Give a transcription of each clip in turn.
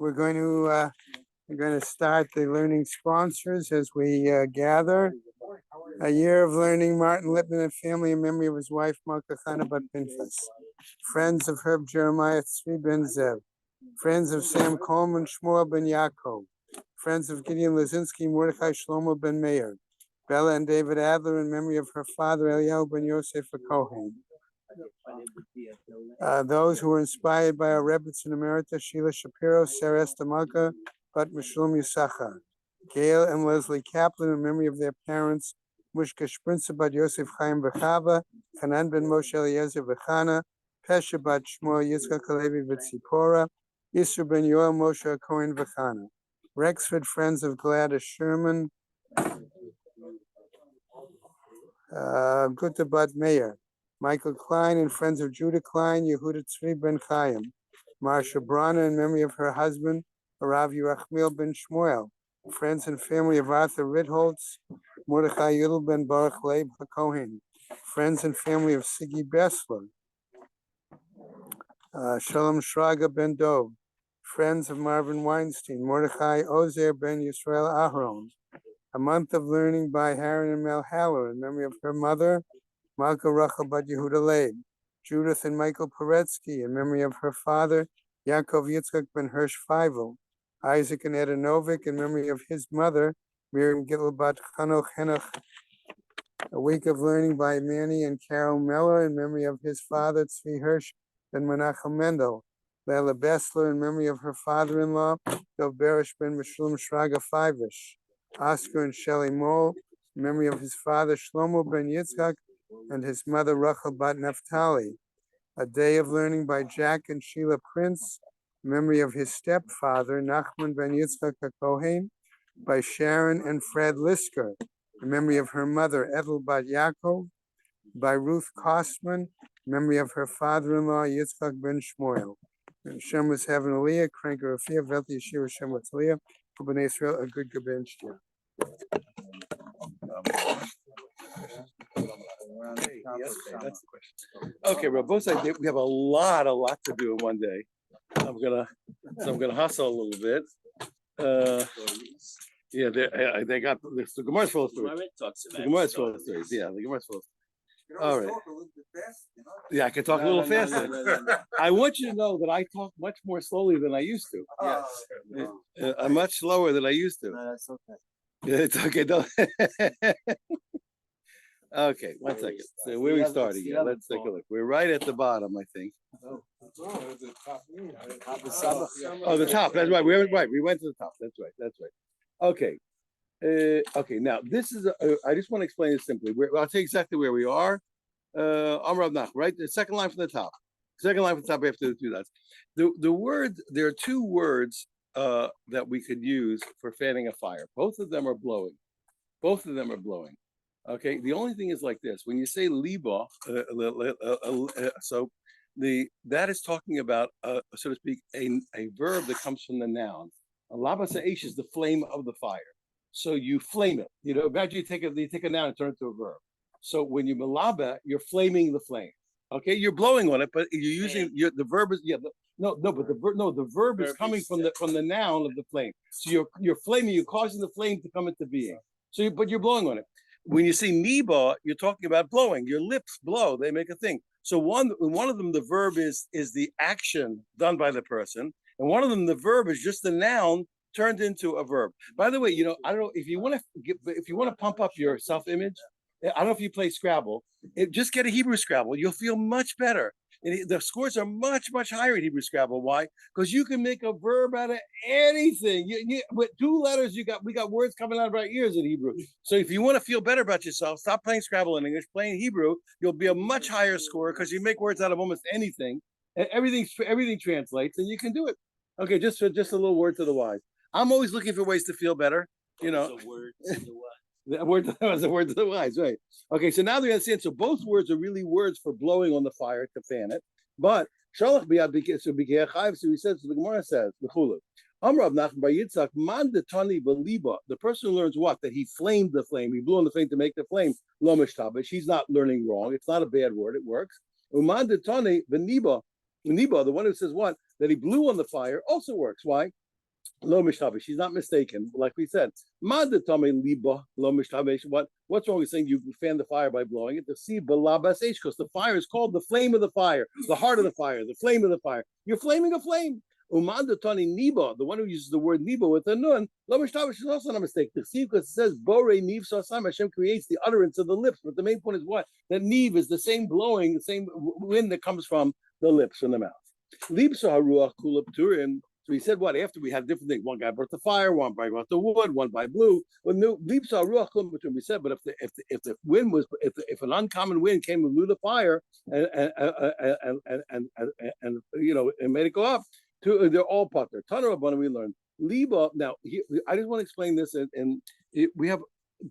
We're going to start the learning sponsors as we gather. A year of learning, Martin Lippman and family in memory of his wife, Malka Chana Bat Pinchas. Friends of Herb Jeremiah Tzvi Ben Zev. Friends of Sam Coleman, Shmuel Ben Yaakov. Friends of Gideon Lazinski, Mordechai Shlomo Ben Meir. Bella and David Adler in memory of her father, Eliyahu Ben Yosef Kohen. Those who were inspired by our Rebbetzin Emerita, Sheila Shapiro, Sarah Estamalka, Bat Mishloom Yisachar. Gail and Leslie Kaplan in memory of their parents, Mushka Sprinza Bat Yosef Chaim Bechava, Hanan Ben Moshe Eliezer Bechana, Pesha Bat Shmuel Yitzchak Halevi V'Tzipora, Yisra Ben Yoel Moshe Cohen Bechana. Rexford Friends of Gladys Sherman, Gutta Bat Meir, Michael Klein and Friends of Judah Klein, Yehuda Tzvi Ben Chaim, Marsha Brana in memory of her husband, Rav Yerachmiel Ben Shmuel, Friends and family of Arthur Ritholtz, Mordechai Yudel Ben Baruch Leib HaKohen, Friends and family of Siggy Bessler, Shalom Shraga Ben Dov, Friends of Marvin Weinstein, Mordechai Ozer Ben Yisrael Aharon. A month of learning by Haran and Mel Haller in memory of her mother, Malka Rachel Bat Yehuda Leib. Judith and Michael Poretsky in memory of her father, Yaakov Yitzchak Ben Hirsch Feivel. Isaac and Eda Novick in memory of his mother, Miriam Gittel Bat Chanoch Henoch. A week of learning by Manny and Carol Miller in memory of his father, Tzvi Hirsch Ben Menachem Mendel. Leila Bessler in memory of her father-in-law, Dov Berish Ben Meshulem Shraga Fivish. Oscar and Shelley Moll in memory of his father, Shlomo Ben Yitzchak, and his mother, Rachel Bat Naftali. A day of learning by Jack and Sheila Prince, in memory of his stepfather, Nachman Ben Yitzchak HaKohen, by Sharon and Fred Lisker, in memory of her mother, Ethel Bat Yaakov, by Ruth Kostman, in memory of her father-in-law, Yitzchak Ben Shmuel. And Shem was having Aliyah, Kranker Rafia, Velti Yeshua Shem was Aliyah, B'nai Israel, a good Gabenshtia. That's the question. Okay, Rabbi, we have a lot to do in one day. I'm gonna hustle a little bit. Yeah, they got this. The Gemara's full of stories. The Gemara's full of stories. Yeah, the Gemara's full of stories. All right. Yeah, I can talk a little faster. No. I want you to know that I talk much more slowly than I used to. Yes. I'm much slower than I used to. No, that's okay. It's okay. Don't. Okay, 1 second. So where are we starting here? Let's take a look. We're right at the bottom, I think. Oh, the top. That's right. We went to the top. That's right. Okay. Okay. Now this is. I just want to explain it simply. I'll tell you exactly where we are. Amrav Nach. Right. The second line from the top. Second line from the top after the 2 dots. The word. There are 2 words that we could use for fanning a fire. Both of them are blowing. Okay, the only thing is like this: when you say liba, so that is talking about, so to speak, a verb that comes from the noun. Laba sa'esh is the flame of the fire. So you flame it. You know, imagine you take a noun and turn it to a verb. So when you malaba, you're flaming the flame. Okay, you're blowing on it, but you're using the verb is the verb is coming from the noun of the flame. So you're flaming, you're causing the flame to come into being. So but you're blowing on it. When you say niba, you're talking about blowing. Your lips blow; they make a thing. So one of them, the verb is the action done by the person, and one of them, the verb is just the noun turned into a verb. By the way, you know, I don't know if you want to pump up your self-image. I don't know if you play Scrabble. Just get a Hebrew Scrabble. You'll feel much better. And the scores are much higher in Hebrew Scrabble. Why? Because you can make a verb out of anything. With 2 letters, we got words coming out of our ears in Hebrew. So if you want to feel better about yourself, stop playing Scrabble in English, playing Hebrew. You'll be a much higher score because you make words out of almost anything. And everything translates, and you can do it. Okay, just a little word to the wise. I'm always looking for ways to feel better. You know. The word was a word to the wise, right? Okay, so now they understand. So both words are really words for blowing on the fire to fan it. But shalach biyad so he says, the Gemara says, Amrav Nachman bar Yitzchak man detani beliba. The person who learns what? That he flamed the flame. He blew on the flame to make the flame. Lo mishtabesh. He's not learning wrong. It's not a bad word. It works. Uman detani beniba. Niba, the one who says what? that he blew on the fire also works. Why? Lo mishtavish. She's not mistaken. Like we said, liba lo mishtavish. What's wrong with saying you fan the fire by blowing it? The sea balabas because the fire is called the flame of the fire, the heart of the fire, the flame of the fire. You're flaming a flame. Umandatani niba, the one who uses the word niba with a nun, lo mishtavish is also not a mistake. The sea because it says bore niv sasam. Hashem creates the utterance of the lips, but the main point is what? That niv is the same blowing, the same wind that comes from the lips, from the mouth. Libsa haruach kula pturim. So he said, what? After we had different things, one guy brought the fire, one guy brought the wood, one by blue. Well, we said, but if the wind was if an uncommon wind came and blew the fire and you know and made it go up, they're all putter. Tanner Rabbanan we learned liba. Now I just want to explain this, and we have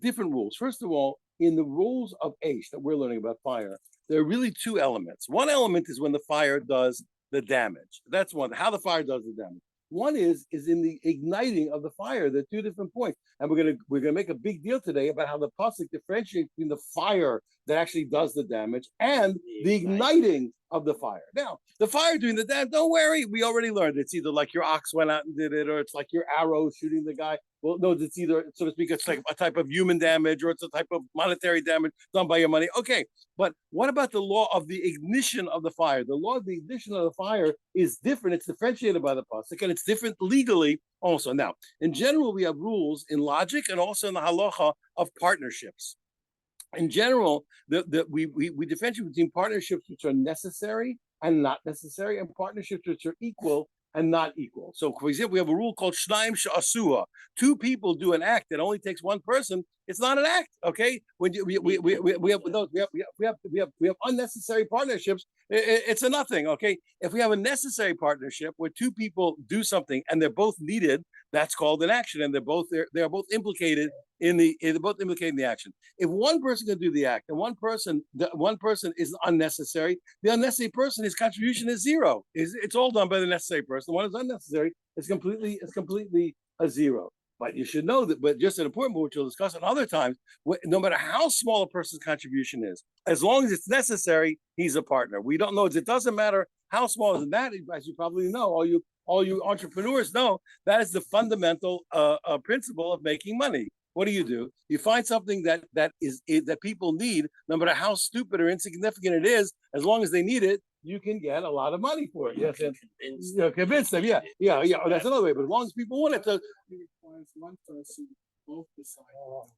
different rules. First of all, in the rules of Aish that we're learning about fire, there are really two elements. One element is when the fire does the damage. That's one. How the fire does the damage. One is in the igniting of the fire. There are two different points, and we're gonna make a big deal today about how the pasuk differentiates between the fire that actually does the damage and the igniting of the fire. Now, the fire doing the damage, don't worry, we already learned it's either like your ox went out and did it, or it's like your arrow shooting the guy. Well, no, it's either, so to speak, it's like a type of human damage, or it's a type of monetary damage done by your money. Okay, but what about the law of the ignition of the fire? The law of the ignition of the fire is different. It's differentiated by the pasuk, and it's different legally also. Now, in general, we have rules in logic and also in the halacha of partnerships. In general, we differentiate between partnerships which are necessary and not necessary, and partnerships which are equal and not equal. So, for example, we have a rule called shnaim sha'asua. Two people do an act that only takes one person. It's not an act, okay? When we have unnecessary partnerships, it's a nothing, okay? If we have a necessary partnership where two people do something and they're both needed, that's called an action, and they're both implicated they're both implicated in the action. If one person can do the act and one person is unnecessary, the unnecessary person, his contribution is zero. It's all done by the necessary person. The one is unnecessary, it's completely a zero. But you should know that, but just an important point, which we'll discuss at other times, no matter how small a person's contribution is, as long as it's necessary, he's a partner. We don't know, it doesn't matter how small is that, as you probably know, all you entrepreneurs know, that is the fundamental principle of making money. What do? You find something that people need, no matter how stupid or insignificant it is, as long as they need it, you can get a lot of money for it. Yes, and convince them. Yeah. Oh, that's another way. But as long as people want it, so one person both decide.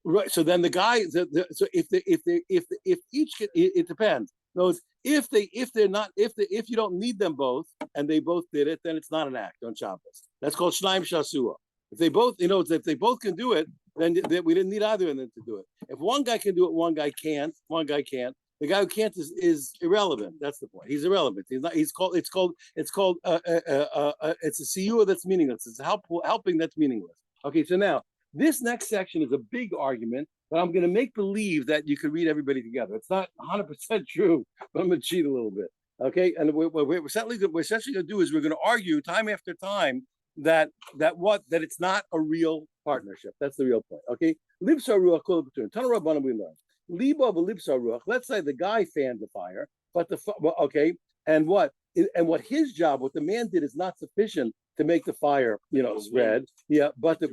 Right. So then the guy. So if each it depends. Those if you don't need them both and they both did it, then it's not an act on Shabbos. That's called shnaim shasua. If they both, if they both can do it, then we didn't need either of them to do it. If one guy can do it, one guy can't. The guy who can't is irrelevant. That's the point. He's irrelevant. He's not. It's a siyua that's meaningless. It's helping that's meaningless. Okay, so now this next section is a big argument, but I'm going to make believe that you could read everybody together. It's not 100% true, but I'm going to cheat a little bit. Okay, and what we're essentially going to do is we're going to argue time after time that it's not a real partnership. That's the real point. Okay, libsa ruach kol b'turim. Tana Rabbanan we learned. Liba v'libsa ruach. Let's say the guy fanned the fire, but what his job, what the man did, is not sufficient to make the fire, spread. Yeah, but the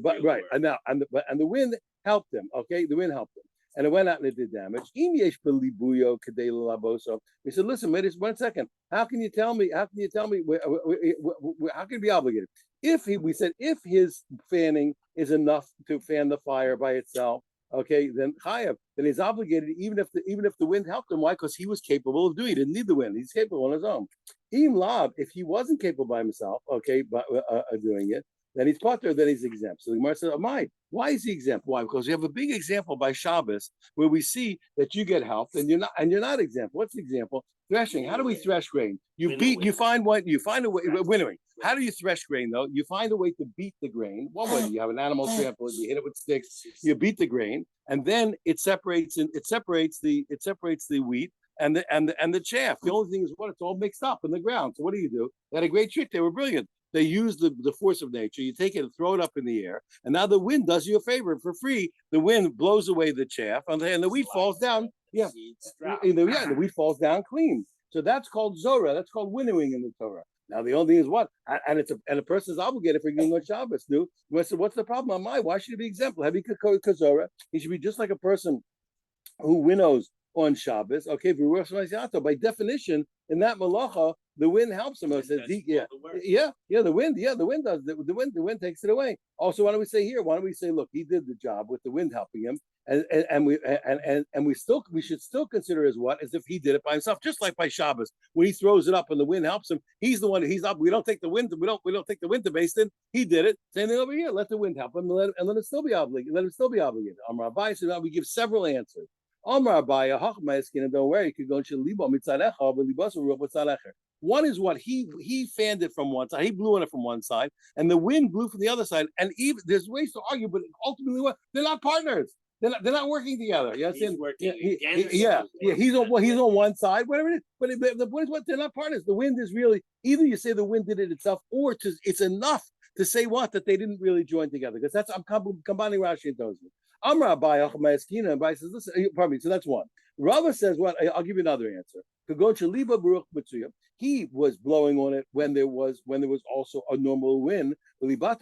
wind helped him. Okay, the wind helped him, and it went out and it did damage. He said, "Listen, wait 1 second. How can you tell me? How can you be obligated? If his fanning is enough to fan the fire by itself, okay, then chayav, then he's obligated even if the wind helped him. Why? Because he was capable of doing it. He didn't need the wind. He's capable on his own. Im lav, if he wasn't capable by himself, okay, doing it, then he's potter, then he's exempt. So the Gemara says, why is he exempt? Why? Because we have a big example by Shabbos where we see that you get help and you're not exempt. What's the example? Threshing. How do we thresh grain? You find a way, winnowing. How do you thresh grain though? You find a way to beat the grain. One way, you have an animal trample, you hit it with sticks, you beat the grain, and then it separates the wheat and the chaff. The only thing is it's all mixed up in the ground. So what do? They had a great trick. They were brilliant. They use the force of nature. You take it and throw it up in the air, and now the wind does you a favor for free. The wind blows away the chaff, and the wheat falls down. Yeah, the wheat falls down clean. So that's called Zorah. That's called winnowing in the Torah. Now the only thing is what, and a person is obligated for giving on Shabbos. Do what's the problem on my? Why should he be exempt? Have kazora? He should be just like a person who winnows on Shabbos. Okay, by definition, in that malacha, the wind helps him. It says, the wind does. The wind takes it away. Also, why don't we say here? Why don't we say, look, he did the job with the wind helping him, and we should still consider as what as if he did it by himself, just like by Shabbos when he throws it up and the wind helps him. He's the one. He's up. We don't take the wind. We don't take the wind to basin. He did it. Same thing over here. Let the wind help him and let it still be obligated. Let him still be obligated. Amar Abai, so now we give several answers. Amar Abai, hachma eskin, and don't worry, you could go and libo mitzadecha, but libas mitzalecher. One is what he fanned it from one side, he blew on it from one side, and the wind blew from the other side. And even there's ways to argue, but ultimately, what they're not partners. They're not working together. You understand? He's on one side, whatever it is. But the point is, what they're not partners. The wind is really either you say the wind did it itself, or it's enough to say what that they didn't really join together. Because I'm combining Rashi and Tozer. Amar Abai, Eskina, and Abai says, listen, pardon me. So that's one. Rava says, what? I'll give you another answer. He was blowing on it when there was also a normal wind. But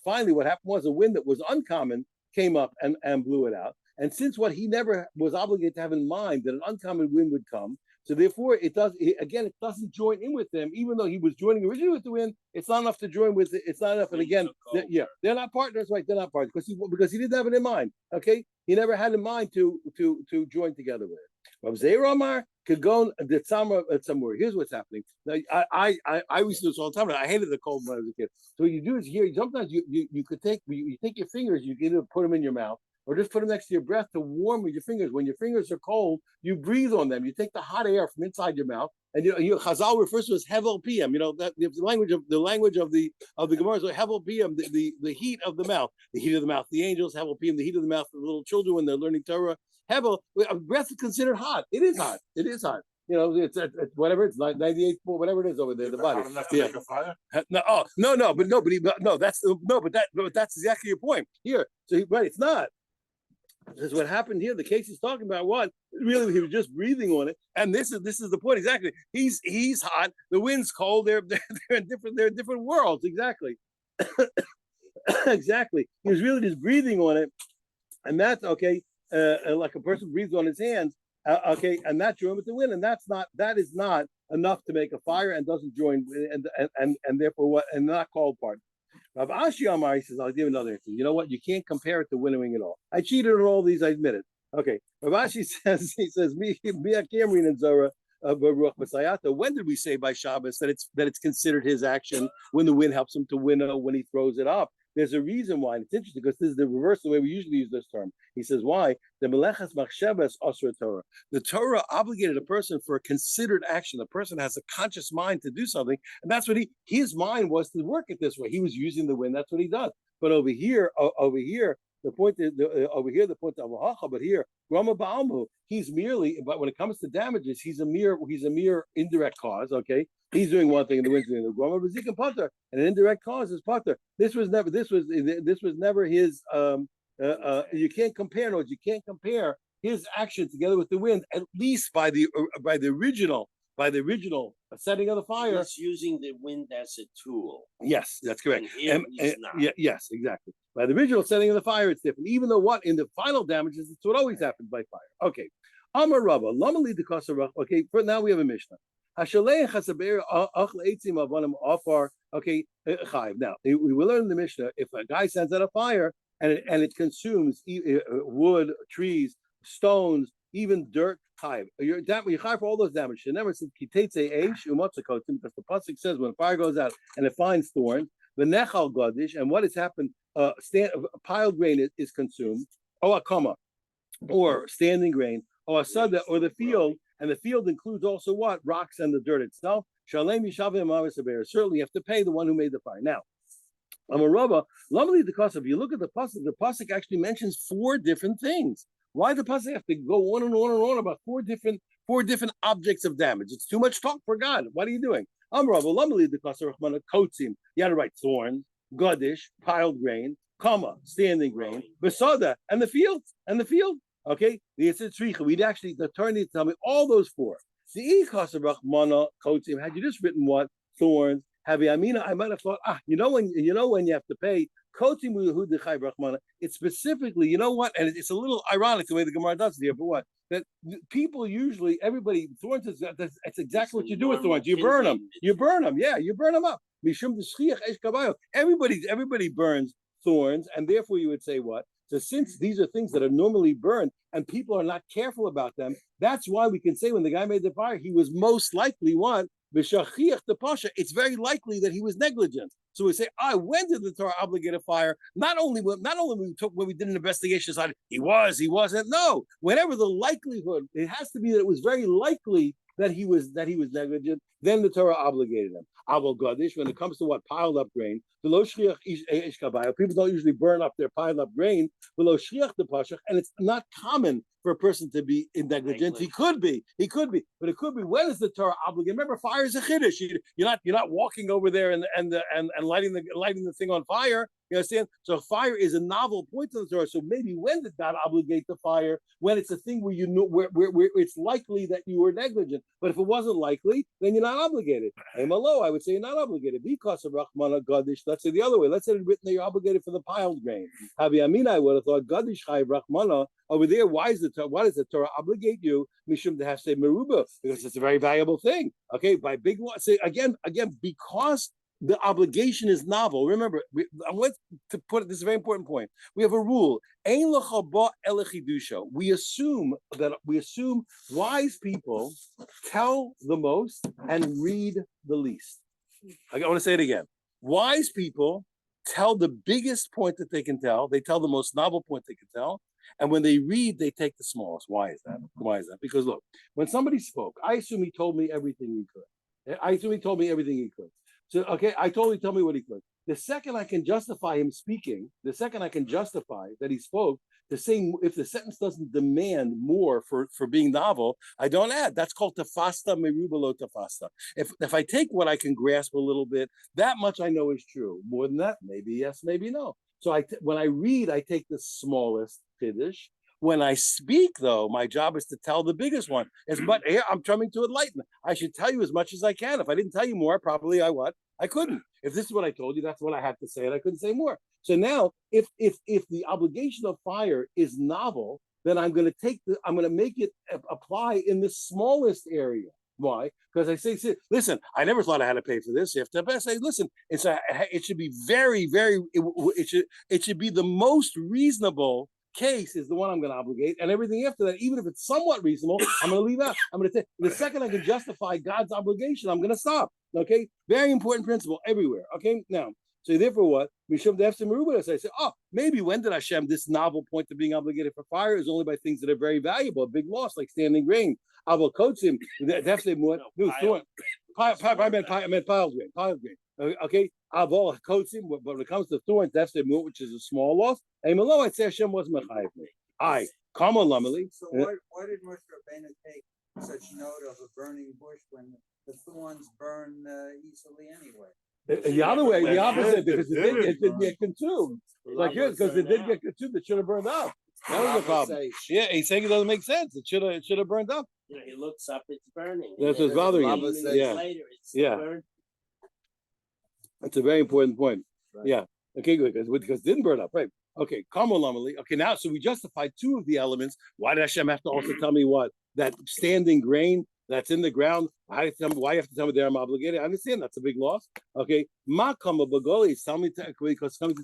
finally, what happened was a wind that was uncommon came up and blew it out. And since what he never was obligated to have in mind that an uncommon wind would come, so therefore it doesn't join in with them, even though he was joining originally with the wind. It's not enough to join with it. It's not enough. And again, they're not partners, right? They're not partners because he didn't have it in mind. Okay, he never had in mind to join together with it. Rav Zeir Amar could go somewhere. Here's what's happening. Now, I used to do this all the time. I hated the cold when I was a kid. So what you do is here. Sometimes you could take your fingers. You can either put them in your mouth or just put them next to your breath to warm with your fingers. When your fingers are cold, you breathe on them. You take the hot air from inside your mouth, and Chazal refers to it as hevel piyam. You know that the language of the Gemara is like hevel piyam, the heat of the mouth, the angels hevel piyam, the heat of the mouth of the little children when they're learning Torah. Hevel, breath is considered hot. It is hot. You know, it's whatever it's like 98, whatever it is over there. The body. Make a fire? But that's exactly your point here. So it's not. This is what happened here. The case he's talking about what really he was just breathing on it, and this is the point exactly. He's hot. The wind's cold. They're in different worlds exactly. Exactly. He was really just breathing on it, and that's okay. Like a person breathes on his hands. Okay, and that joined with the wind, and that is not enough to make a fire and doesn't join and therefore what and not called part. Rav Ashi Amar, he says, I'll give another answer. You know what? You can't compare it to winnowing at all. I cheated on all these, I admit it. Okay. Rav Ashi says, me Cameron and Zora Baruch Masayata. When did we say by Shabbos that it's considered his action when the wind helps him to winnow when he throws it up? There's a reason why, and it's interesting because this is the reverse of the way we usually use this term. He says, why? The Melechas Machshavas Osra Torah. The Torah obligated a person for a considered action. The person has a conscious mind to do something, and that's what his mind was to work it this way. He was using the wind. That's what he does. But over here, the point is the point of Avahacha, but here, Rama Ba'almu, he's merely, but when it comes to damages, he's a mere indirect cause, okay? He's doing one thing and the wind's doing the Rama Bazik and Potter, and an indirect cause is Potter. This was never his you can't compare his action together with the wind, at least by the original setting of the fire. He's using the wind as a tool. Yes, that's correct. He's not. Yes, exactly. By the original setting of the fire, it's different. Even though what in the final damages, it's what always happens by fire. Okay. Amar Rava, Lama Li Dekasarach. Okay, for now we have a Mishnah. Okay, now we will learn in the Mishnah if a guy sends out a fire and it consumes wood, trees, stones, even dirt. You're high for all those damage. She never said because the pasuk says when fire goes out and it finds thorns, the nechal gadish, and what has happened? Piled grain is consumed, or a comma, or standing grain, or a sada, or the field, and the field includes also what? Rocks and the dirt itself. Shalem yishavim avasaber. Certainly, you have to pay the one who made the fire. Now, Amarava, Lamali the cost. If you look at the pasuk actually mentions 4 different things. Why the pasuk have to go on and on and on about four different objects of damage? It's too much talk for God. What are you doing? Amarava, Lamali the cost of Rahmana kotzim. You had to write thorns, gadish, piled grain, comma, standing grain, besada, and the field. Okay, the Tzricha. We'd actually the Torah needs to tell me all those 4. The ikasa rachmana kotzim. Had you just written what thorns? Havi amina. I might have thought, you know when you have to pay. Kotzim u'yehud dechai rachmana. It's specifically, you know what? And it's a little ironic the way the Gemara does it here, but what? That people usually, everybody, thorns is that's exactly what you do with thorns. You burn them. You burn them. Yeah, you burn them up. Everybody burns thorns, and therefore you would say what? So since these are things that are normally burned and people are not careful about them, that's why we can say when the guy made the fire, he was most likely what? It's very likely that he was negligent. So we say, when did the Torah obligate a fire? Not only when we did an investigation, decided he wasn't. No, whenever the likelihood, it has to be that it was very likely that he was negligent, then the Torah obligated him. Aval Gadish, when it comes to what piled up grain, people don't usually burn up their piled up grain, and it's not common for a person to be negligent. He could be, but it could be. When is the Torah obligated? Remember, fire is a chiddush. You're not walking over there and lighting the thing on fire. You understand? So fire is a novel point to the Torah. So maybe when did God obligate the fire? When it's a thing where you know where it's likely that you were negligent. But if it wasn't likely, then you're not obligated. Malo, I would say you're not obligated because of Rahmana Gadish. Let's say the other way. Let's say it's written that you're obligated for the piled grain. Havi Amina, I would have thought Gadish Chai Rahmana over there. Why does the Torah obligate you? Mishum to have say Meruba, because it's a very valuable thing. Okay, by big one. Say again, because the obligation is novel. Remember, I want to put it, this is a very important point. We have a rule. We assume wise people tell the most and read the least. I want to say it again. Wise people tell the biggest point that they can tell. They tell the most novel point they can tell. And when they read, they take the smallest. Why is that? Because look, when somebody spoke, I assume he told me everything he could. So, okay, I told him, tell me what he could. The second I can justify him speaking, the second I can justify that he spoke, the same, if the sentence doesn't demand more for being novel, I don't add. That's called tafasta merubalo tafasta. If I take what I can grasp a little bit, that much I know is true. More than that, maybe yes, maybe no. So when I read, I take the smallest chiddush. When I speak, though, my job is to tell the biggest one. I'm trying to enlighten. I should tell you as much as I can. If I didn't tell you more, probably I couldn't. If this is what I told you, that's what I have to say, and I couldn't say more. So now, if the obligation of fire is novel, then I'm going to make it apply in the smallest area. Why? Because I say, listen, I never thought I had to pay for this. You have to say, listen, it should be very, very. It should be the most reasonable case is the one I'm going to obligate, and everything after that, even if it's somewhat reasonable, I'm going to leave out. I'm going to take the second I can justify God's obligation, I'm going to stop. Okay, very important principle everywhere. Okay, now, so therefore, what Mishum Defsim Merubas? I say, maybe when did Hashem this novel point of being obligated for fire is only by things that are very valuable, a big loss like standing grain. Avol Kotzim Defsim what? No, I meant piled grain. Okay, Avol Kotzim, but when it comes to thorns, Defsim which is a small loss. Malo, I'd say Hashem was mechayev me. Kama lamali. So why did Moshe Rabbeinu take such note of a burning bush when the thorns burn easily anyway? The other way, the opposite, because it didn't get consumed. Like here, because it did get consumed, it should have burned up. That was the problem. Yeah, he's saying it doesn't make sense. It should have burned up. He looks up, it's burning. That's what's bothering him. Yeah. That's a very important point. Right. Yeah. Okay, good. Because it didn't burn up, right? Okay, okay, now so we justified two of the elements. Why did Hashem have to also tell me what? That standing grain that's in the ground. Why you have to tell me that I'm obligated? I understand that's a big loss. Okay, Makama Bagoli is telling me to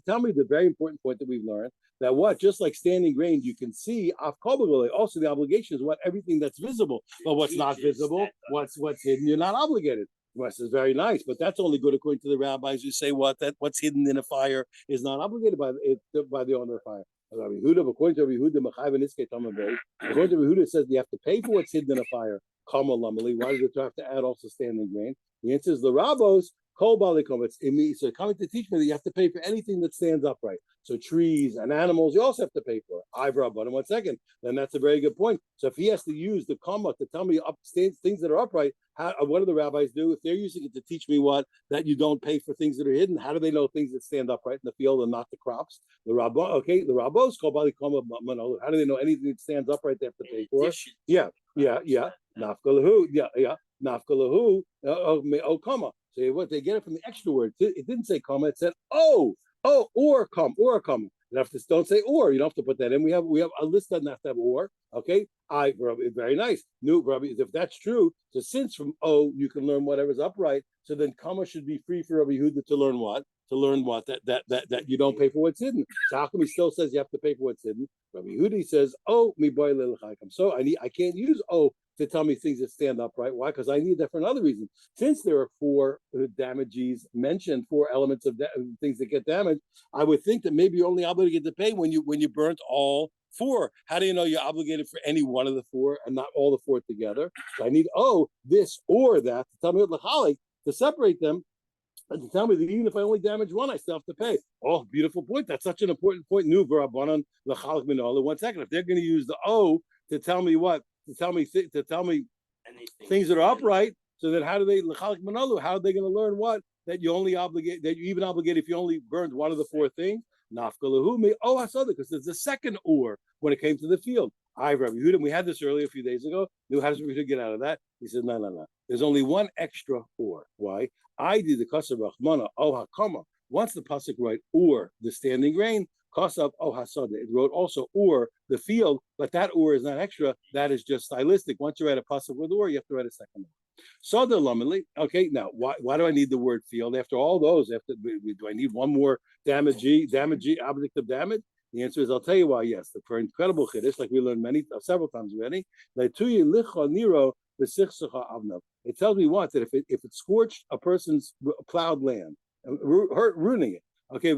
tell me the very important point that we've learned that what just like standing grain, you can see also the obligation is what everything that's visible, but what's not visible, what's hidden, you're not obligated. This is very nice, but that's only good according to the rabbis who say what's hidden in a fire is not obligated by the owner of fire. According to Yehuda, according to Yehuda, it says you have to pay for what's hidden in a fire. Why does it have to add also standing grain? The answer is the rabbos. So coming to teach me that you have to pay for anything that stands upright. So trees and animals, you also have to pay for it. But in 1 second, then that's a very good point. So if he has to use the comma to tell me things that are upright, what do the rabbis do? If they're using it to teach me that you don't pay for things that are hidden, how do they know things that stand upright in the field and not the crops? The rabbos call by the comma. How do they know anything that stands upright they have to pay for? Yeah. Nafkalahu, yeah, nafkalahu, comma. So what they get it from the extra word. It didn't say comma. It said or comma. You have to don't say or. You don't have to put that in. We have a list doesn't have to have or. Okay, very nice. New if that's true. So since from you can learn whatever's upright. So then comma should be free for Rabbi Yehuda to learn what. To learn what that you don't pay for what's hidden. So how come he still says you have to pay for what's hidden? Rabbi Yehuda says, mi boy lelechayim. So I can't use to tell me things that stand upright. Why? Because I need that for another reason. Since there are four damages mentioned, four elements of things that get damaged, I would think that maybe you're only obligated to pay when you burnt all four. How do you know you're obligated for any one of the four and not all the four together? So I need this or that to tell me what lechalik to separate them. And to tell me that even if I only damage one, I still have to pay. Oh, beautiful point. That's such an important point. New v'rabbanan l'chalik minol. 1 second. If they're going to use the to tell me what, to tell me things that are upright, so then how do they l'chalik minol? How are they going to learn what that you only obligate that you even obligate if you only burned one of the four things? Nafkalahu me hasada, because there's a second or when it came to the field. Rabbi Yehuda, we had this earlier a few days ago. How does we get out of that? He said, no. There's only one extra or. Why? I did the kasav rachmana hakama. Once the pasuk wrote or the standing grain, kasav hasada. It wrote also or the field, but that or is not extra. That is just stylistic. Once you write a pasuk with or, you have to write a second or. Sada lamali. Okay, now why do I need the word field after all those? Do I need one more damage object of damage? The answer is, I'll tell you why. Yes, for incredible chiddush, like we learned several times already. It tells me what that if it scorched a person's plowed land, ruining it. Okay,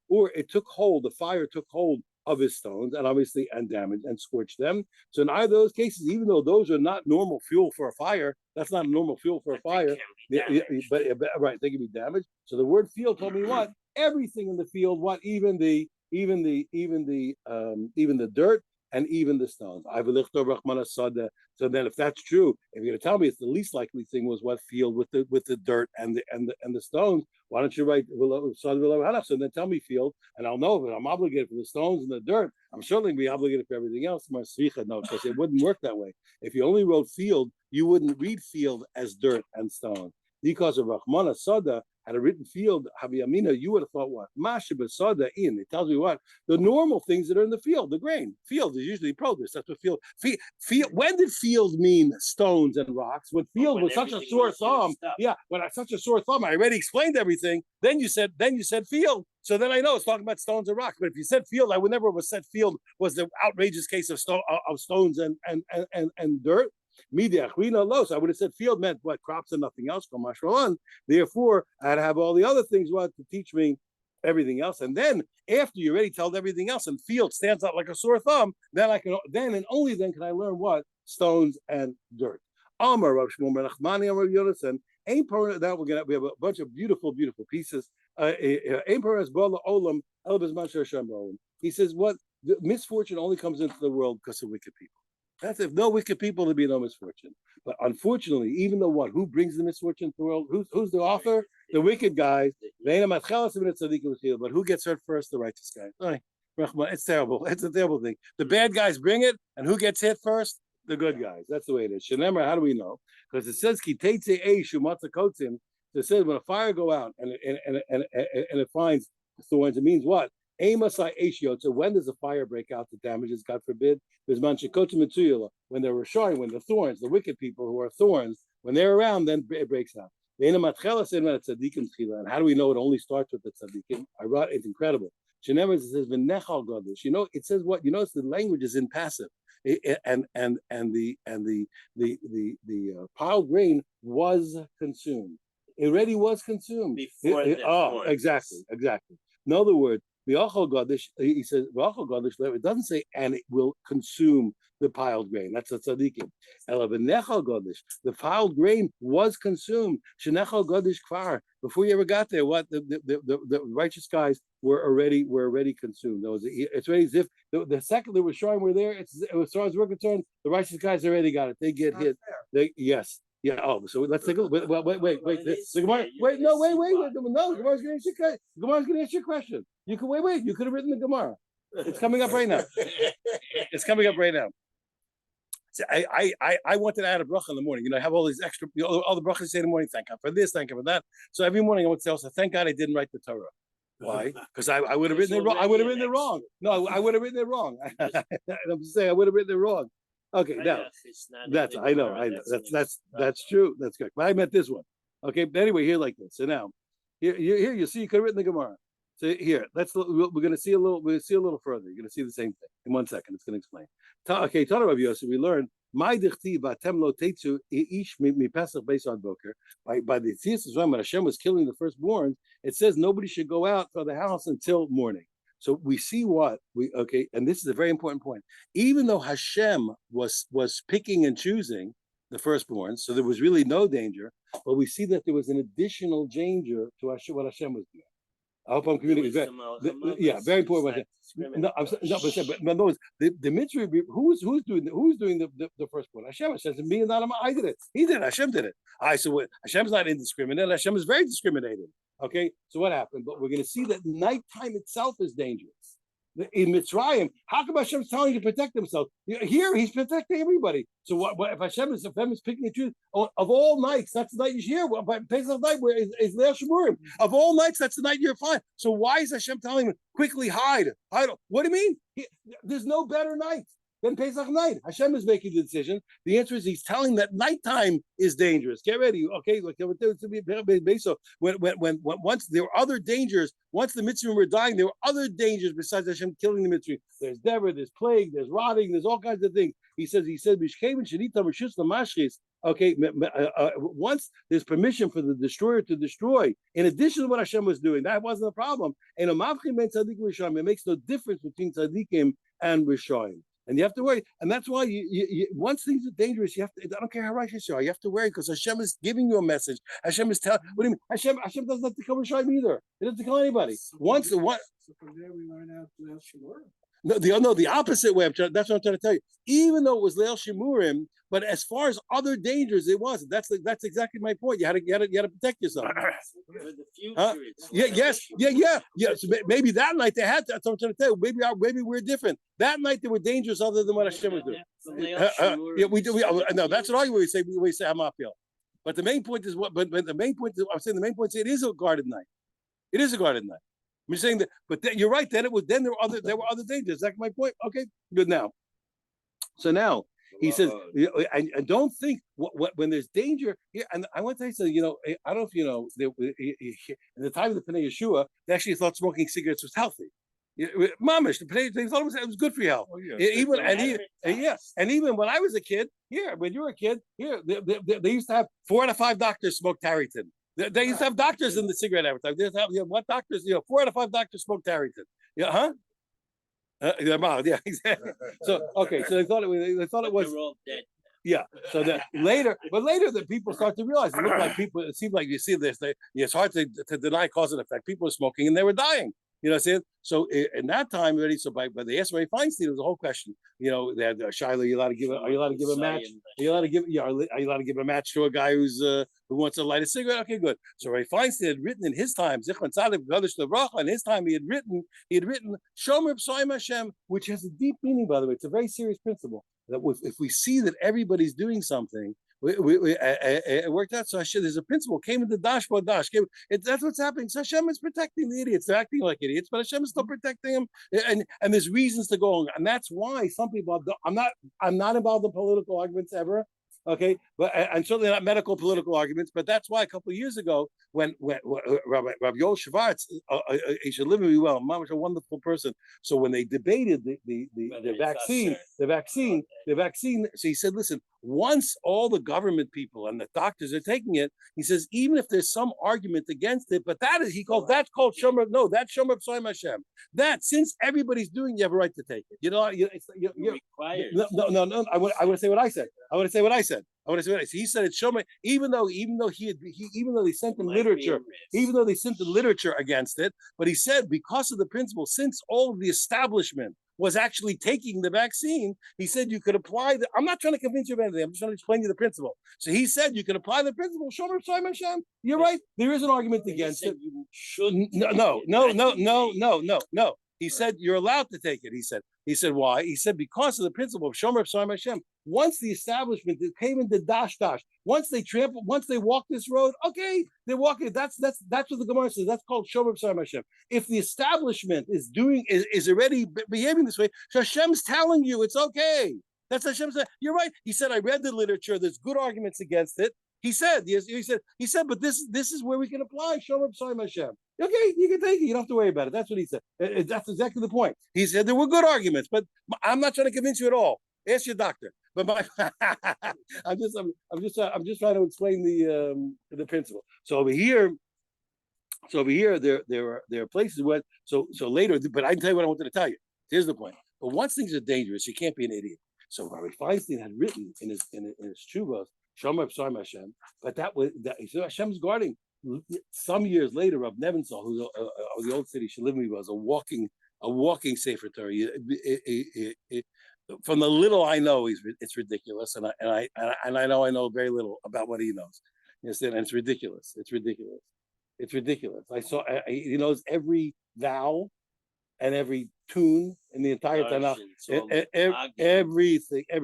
or it took hold. The fire took hold of his stones and damaged and scorched them. So in either of those cases, even though those are not normal fuel for a fire, that's not a normal fuel for a fire. But right, they can be damaged. So the word field told me what everything in the field, what even the dirt and even the stones. So then, if that's true, if you're going to tell me it's the least likely thing was what field with the dirt and the stones, why don't you write so then tell me field, and I'll know that I'm obligated for the stones and the dirt. I'm certainly be obligated for everything else. No, because it wouldn't work that way. If you only wrote field, you wouldn't read field as dirt and stone. Because of Rahmana Sada had a written field, Haviyamina, you would have thought what? Mashiba Sada in. It tells me what? The normal things that are in the field, the grain. Field is usually produce. That's what field. When did field mean stones and rocks? When field was such a sore thumb. Yeah, when such a sore thumb, I already explained everything. Then you said field. So then I know it's talking about stones and rocks. But if you said field, I would never have said field was the outrageous case of stones and dirt. So I would have said field meant what crops and nothing else from Mashralan. Therefore, I had to have all the other things to teach me everything else. And then after you already told everything else and field stands out like a sore thumb, then and only then can I learn what? Stones and dirt. Amar Rav Shmuel Ben Nachmani Amar Yonasan. That we have a bunch of beautiful pieces. He says what the misfortune only comes into the world because of wicked people. That's if no wicked people, there'd be no misfortune. But unfortunately, even though who brings the misfortune to the world? Who's the author? The wicked guys. But who gets hurt first? The righteous guys. It's terrible. It's a terrible thing. The bad guys bring it, and who gets hit first? The good guys. That's the way it is. Shenemar, how do we know? Because it says it says when a fire go out and it finds thorns, it means what? So when does a fire break out that damages, God forbid? When they were showing, when the thorns, the wicked people who are thorns, when they're around, then it breaks out. And how do we know it only starts with the tzaddikim? It's incredible. It says, it says what? You notice the language is in passive. And the piled grain was consumed. It already was consumed. Before exactly. In other words, he says, it doesn't say, and it will consume the piled grain. That's a tzaddikim. The piled grain was consumed. Before you ever got there, what the righteous guys were already consumed. It's already as if the second they were showing were there. As far as we're concerned, the righteous guys already got it. They get hit. Yes. Yeah. Oh, so let's take a look. Wait. The Gemara. Wait. No. No. Gemara's going to answer your question. You can wait. You could have written the Gemara. It's coming up right now. It I wanted to add a bracha in the morning. You know, I have all these extra, all the brachas I say in the morning. Thank God for this, thank God for that. So every morning I want to say also, thank God I didn't write the Torah. Why? Because I would have written it wrong. I would have written it wrong. No, I would have written it wrong. I'm just saying I would have written it wrong. Okay, now that's I know. That's true. That's correct. But I meant this one. Okay, but anyway, here like this. So now, here you see you could have written the Gemara. So here, we're going to see a little. We'll see a little further. You're going to see the same thing in 1 second. It's going to explain. Okay, Tana Rav Yosef. We learned my dichti batem lo teitzu ish mi pesach based on boker. By the thesis when Hashem was killing the firstborn, it says nobody should go out for the house until morning. So we see and this is a very important point. Even though Hashem was picking and choosing the firstborn, so there was really no danger, but we see that there was an additional danger to what Hashem was doing. I hope I'm communicating. Very important. No, but no, the mitzvah. Who's doing the first one? Hashem says, "Me and Adam, I did it. He did it. Hashem did it." So Hashem's not indiscriminate. Hashem is very discriminating. Okay, so what happened? But we're going to see that nighttime itself is dangerous. In Mitzrayim, how come Hashem's telling you to protect himself? Here, he's protecting everybody. So what if Hashem is picking and choosing of all nights? That's the night you hear. But Pesach night, where is Leil Shemurim? Of all nights, that's the night you're fine. So why is Hashem telling him quickly hide? What do you mean? There's no better night than Pesach night. Hashem is making the decision. The answer is he's telling that nighttime is dangerous. Get ready, okay? So when once there were other dangers, once the Mitzrayim were dying, there were other dangers besides Hashem killing the Mitzrayim. There's Deborah, there's plague, there's rotting, there's all kinds of things. He said, okay, once there's permission for the destroyer to destroy, in addition to what Hashem was doing, that wasn't a problem. And it makes no difference between tzaddikim and rishoyim. And you have to worry, and that's why you once things are dangerous, you have to. I don't care how righteous you are, you have to worry because Hashem is giving you a message. Hashem is telling. What do you mean? Hashem doesn't have to kill Rishayim either. He doesn't kill anybody. So from there we learn out Leil Shemurim. No, the opposite way. That's what I'm trying to tell you. Even though it was Leil Shemurim, but as far as other dangers, it wasn't. That's exactly my point. You had to protect yourself. For the future, So maybe that night they had. That's what I'm trying to tell you. Maybe we're different. That night they were dangerous other than what Hashem was doing. We do. No, that's what we say. We say Hamapil. But the main point is what. But the main point is, I'm saying the main point is it is a guarded night. It is a guarded night. I'm saying that, but you're right. Then there were other dangers. That's my point. Okay, good. Now, so now he says, and don't think when there's danger here. And I want to tell you something. You know, I don't know if you know. In the time of the Pnei Yeshua, they actually thought smoking cigarettes was healthy. Mamish, they thought it was good for your health. Oh, yeah. And even when I was a kid, when you were a kid, they used to have 4 out of 5 doctors smoke Tareyton. They used to have doctors in the cigarette advertising. They used to have what doctors? 4 out of 5 doctors smoke Tareyton. Yeah, yeah, exactly. So okay, so they thought it was. They're all dead. Yeah. So that later the people start to realize it looked like people. It seemed like you see this. It's hard to deny cause and effect. People were smoking and they were dying. You know what I'm saying? So in that time already, by the asked Ray Feinstein, it was a whole question. You know, they had Shiloh, are you allowed to give a match? Are you allowed to give a match to a guy who wants to light a cigarette? Okay, good. So Ray Feinstein had written in his time, Zichron Tzadik V'Kadosh L'Vracha, in his time he had written Shomer B'Soim Hashem, which has a deep meaning, by the way. It's a very serious principle that if we see that everybody's doing something, it worked out. So Hashem, there's a principle came into dashboard dash. That's what's happening. So Hashem is protecting the idiots. They're acting like idiots, but Hashem is still protecting them. And there's reasons to go on. And that's why some people I'm not involved in political arguments ever. Okay, but and certainly not medical political arguments. But that's why a couple of years ago, when Rabbi Yoel Schwartz, he should live me well. Mom was a wonderful person. So when they debated the vaccine, so he said, listen, once all the government people and the doctors are taking it, he says, even if there's some argument against it, but that's called Shomer. No, that's Shomer B'Soim Hashem. That since everybody's doing, you have a right to take it. You know, no. I want to say what I said. He said it's Shomer, even though they sent them literature against it, but he said because of the principle, since all of the establishment was actually taking the vaccine, he said you could apply I'm not trying to convince you of anything, I'm just trying to explain you the principle. So he said you can apply the principle, Shomer B'Soim Hashem. You're right, there is an argument against it. You shouldn't. No. He said, you're allowed to take it. He said, why? He said, because of the principle of Shomer P'sayim Hashem. Once the establishment came into dash, once they walk this road, okay, they're walking. That's what the Gemara says. That's called Shomer P'sayim Hashem. If the establishment is already behaving this way, Hashem's telling you it's okay. That's Hashem said. You're right. He said, I read the literature. There's good arguments against it. He said, yes, he said, but this is where we can apply Shomer P'sayim Hashem. Okay, you can take it. You don't have to worry about it. That's what he said. That's exactly the point. He said there were good arguments, but I'm not trying to convince you at all. Ask your doctor. But I'm just trying to explain the principle. So over here, there are places where so later. But I can tell you what I wanted to tell you. Here's the point. But once things are dangerous, you can't be an idiot. So Rabbi Feinstein had written in his Tshuvos, Shomer P'sayim Hashem, but so Hashem's guarding. Some years later, Rav Nebenzahl, who's of the old city Shalivni, was a walking Sefer Torah. From the little I know, it's ridiculous, and I know very little about what he knows. You understand? And it's ridiculous. It's ridiculous. He knows every vowel and every tune in the entire Tanakh,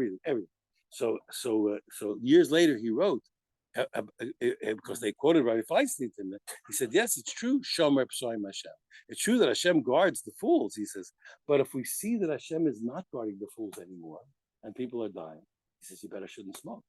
everything. So years later, he wrote. Because they quoted Rabbi Feinstein to him, he said, yes, it's true, Shomer P'sayim Hashem. It's true that Hashem guards the fools, he says, but if we see that Hashem is not guarding the fools anymore, and people are dying, he says, you better shouldn't smoke.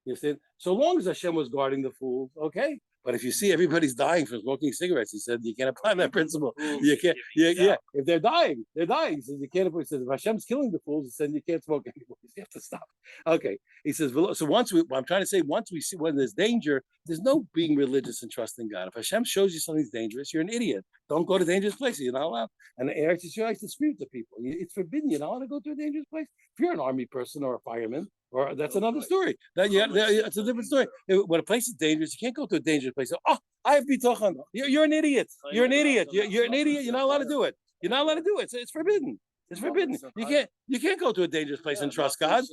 You understand? So long as Hashem was guarding the fools, okay. But if you see everybody's dying from smoking cigarettes, he said, you can't apply that principle. You can't, if they're dying. He says, you can't apply. He says, if Hashem's killing the fools, he said, you can't smoke anymore. You have to stop. Okay. He says, so once I'm trying to say, once we see when there's danger, there's no being religious and trusting God. If Hashem shows you something's dangerous, you're an idiot. Don't go to dangerous places. You're not allowed. And the Eretz Yisrael likes to speak to people. It's forbidden. You're not allowed to go to a dangerous place. If you're an army person or a fireman, or that's another story. It's a different story. When a place is dangerous, you can't go to a dangerous place. Oh, I have bitachon. You're an idiot. You're an idiot. You're an idiot. You're not allowed to do it. You're not allowed to do it. It's forbidden. It's forbidden. You can't go to a dangerous place and trust God.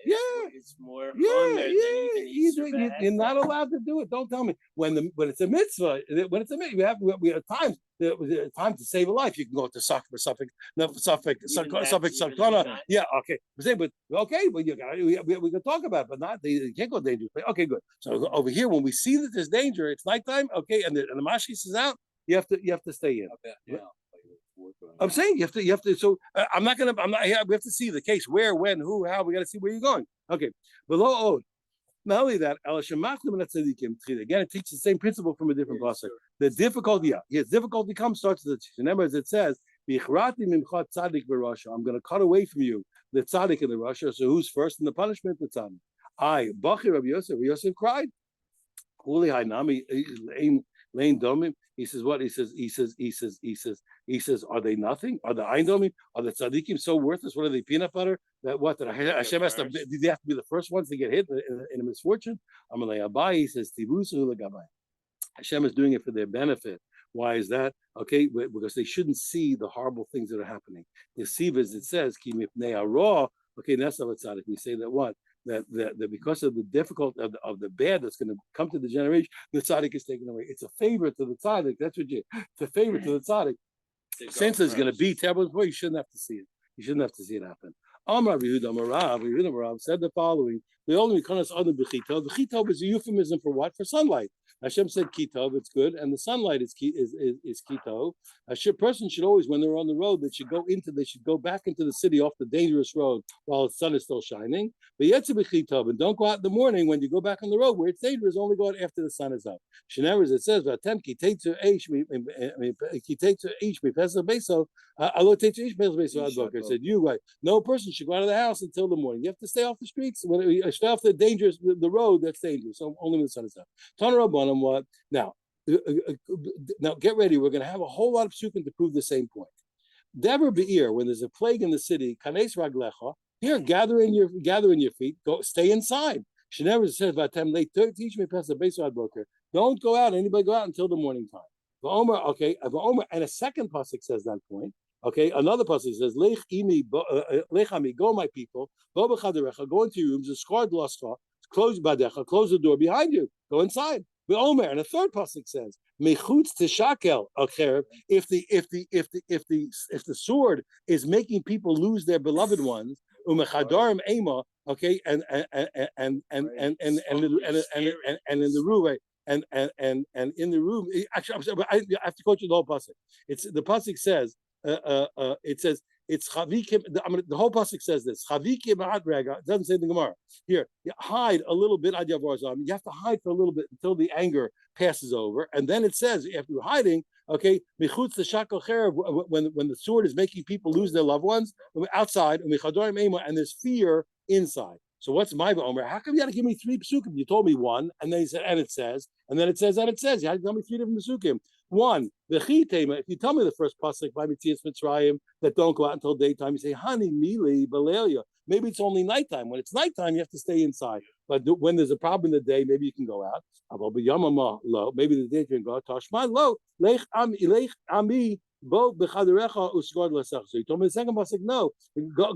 Yeah. It's more. You're not allowed to do it. Don't tell me when it's a mitzvah. When it's a mitzvah, we have times. Time to save a life. You can go to Suffolk. Yeah, okay. But we can talk about it, but not you can't go dangerous place. Okay, good. So over here, when we see that there's danger, it's nighttime. Okay, and the mashkis is out. You have to stay in. I'm saying you have to. So we have to see the case, where, when, who, how. We got to see where you're going. Okay. Below Od. Not only that, again, it teaches the same principle from a different pasuk. The difficulty, difficulty starts with the remember as it says, I'm going to cut away from you the tzaddik and the rasha. So who's first in the punishment? The tzaddik. Rabbi Yosef cried. Lane domim. He says what? He says, are they nothing? Are the eindomim? Are the tzaddikim so worthless? What are they, peanut butter? That Hashem has to? Do they have to be the first ones to get hit in a misfortune? Amalei Abai, he says tibusu legabai. Hashem is doing it for their benefit. Why is that? Okay, because they shouldn't see the horrible things that are happening. The siv, as it says, ki mipnei hara. Okay, that's how it's tzaddik. We say that what? That because of the difficult of the bad that's going to come to the generation, the tzaddik is taken away. It's a favor to the tzaddik. That's what it's a favor to the tzaddik. Since it's going to be terrible before, you shouldn't have to see it. You shouldn't have to see it happen. Amar Yehuda said the following: the only other b'chitov. B'chitov is a euphemism for what? For sunlight. Hashem said kitov, it's good, and the sunlight is kitov. A person should always, when they're on the road, they should go back into the city off the dangerous road while the sun is still shining. But kitov, and don't go out in the morning when you go back on the road where it's dangerous. Only go out after the sun is up. Shenever, it says, it said, you right. No person should go out of the house until the morning. You have to stay off the streets, stay off the road that's dangerous. So only when the sun is up. What now? Now get ready. We're going to have a whole lot of psukim to prove the same point. Dever be'ir, when there's a plague in the city, kanes raglecha. Here, gather in your feet. Go, stay inside. She never says teach me past the base broker. Don't go out. Anybody go out until the morning time. Okay, and a second pasuk says that point. Okay, another pasuk says lech ami, go my people. Go into your rooms. Close the door behind you. Go inside. The Omer, and the third pasuk says, "Mechutz tishakel acherib." If the sword is making people lose their beloved ones, umechadorim ema. Okay, and in the room, and in the room. Actually, I'm sorry, I have to quote you the whole pasuk. It's the pasuk says. It says it's chavikim. The whole pasuk says this. Chavikim rega. It doesn't say the Gemara. Here, you hide a little bit. You have to hide for a little bit until the anger passes over, and then it says after you're hiding, okay, michutz the shakal cherev, when the sword is making people lose their loved ones outside, and there's fear inside. So what's my Omer? How come you got to give me three psukim? You told me one, and then he said, and it says, and then it says, and it says. You had to tell me three different psukim. One, the chitema. If you tell me the first pasuk by Mitzias Mitzrayim that don't go out until daytime, you say hani mili balelia. Maybe it's only nighttime. When it's nighttime, you have to stay inside. But when there's a problem in the day, maybe you can go out. Maybe the day you can go out. Tashma lo lech ami. So he told me the second pasuk, no,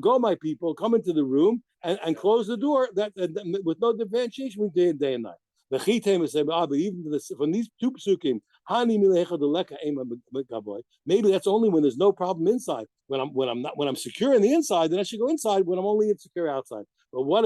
go, my people, come into the room and close the door that with no differentiation between day and night. The chitem said, even from these two psukim, maybe that's only when there's no problem inside. When I'm secure in the inside, then I should go inside. When I'm only insecure outside. But what?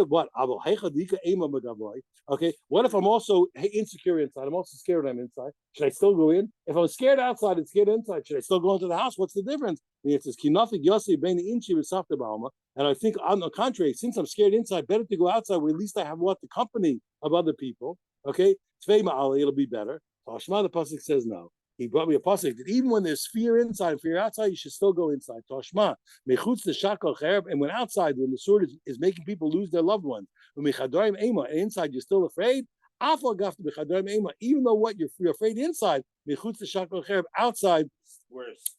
Okay, what if I'm also insecure inside? I'm also scared I'm inside. Should I still go in? If I'm scared outside and scared inside, should I still go into the house? What's the difference? And it says kinafik yosi bein inchi v'safta ba'alma. And I think on the contrary, since I'm scared inside, better to go outside where at least I have the company of other people. Okay, tvei ma'ali, it'll be better. Tashma, the pasuk says no. He brought me a pasuk that even when there's fear inside, fear outside, you should still go inside. Tashma, mechutz the shakal chereb, and when outside, when the sword is making people lose their loved ones, umechadorim ema, and inside you're still afraid. Afal gafta mechadorim ema, even though you're afraid inside, mechutz the shakal chereb, outside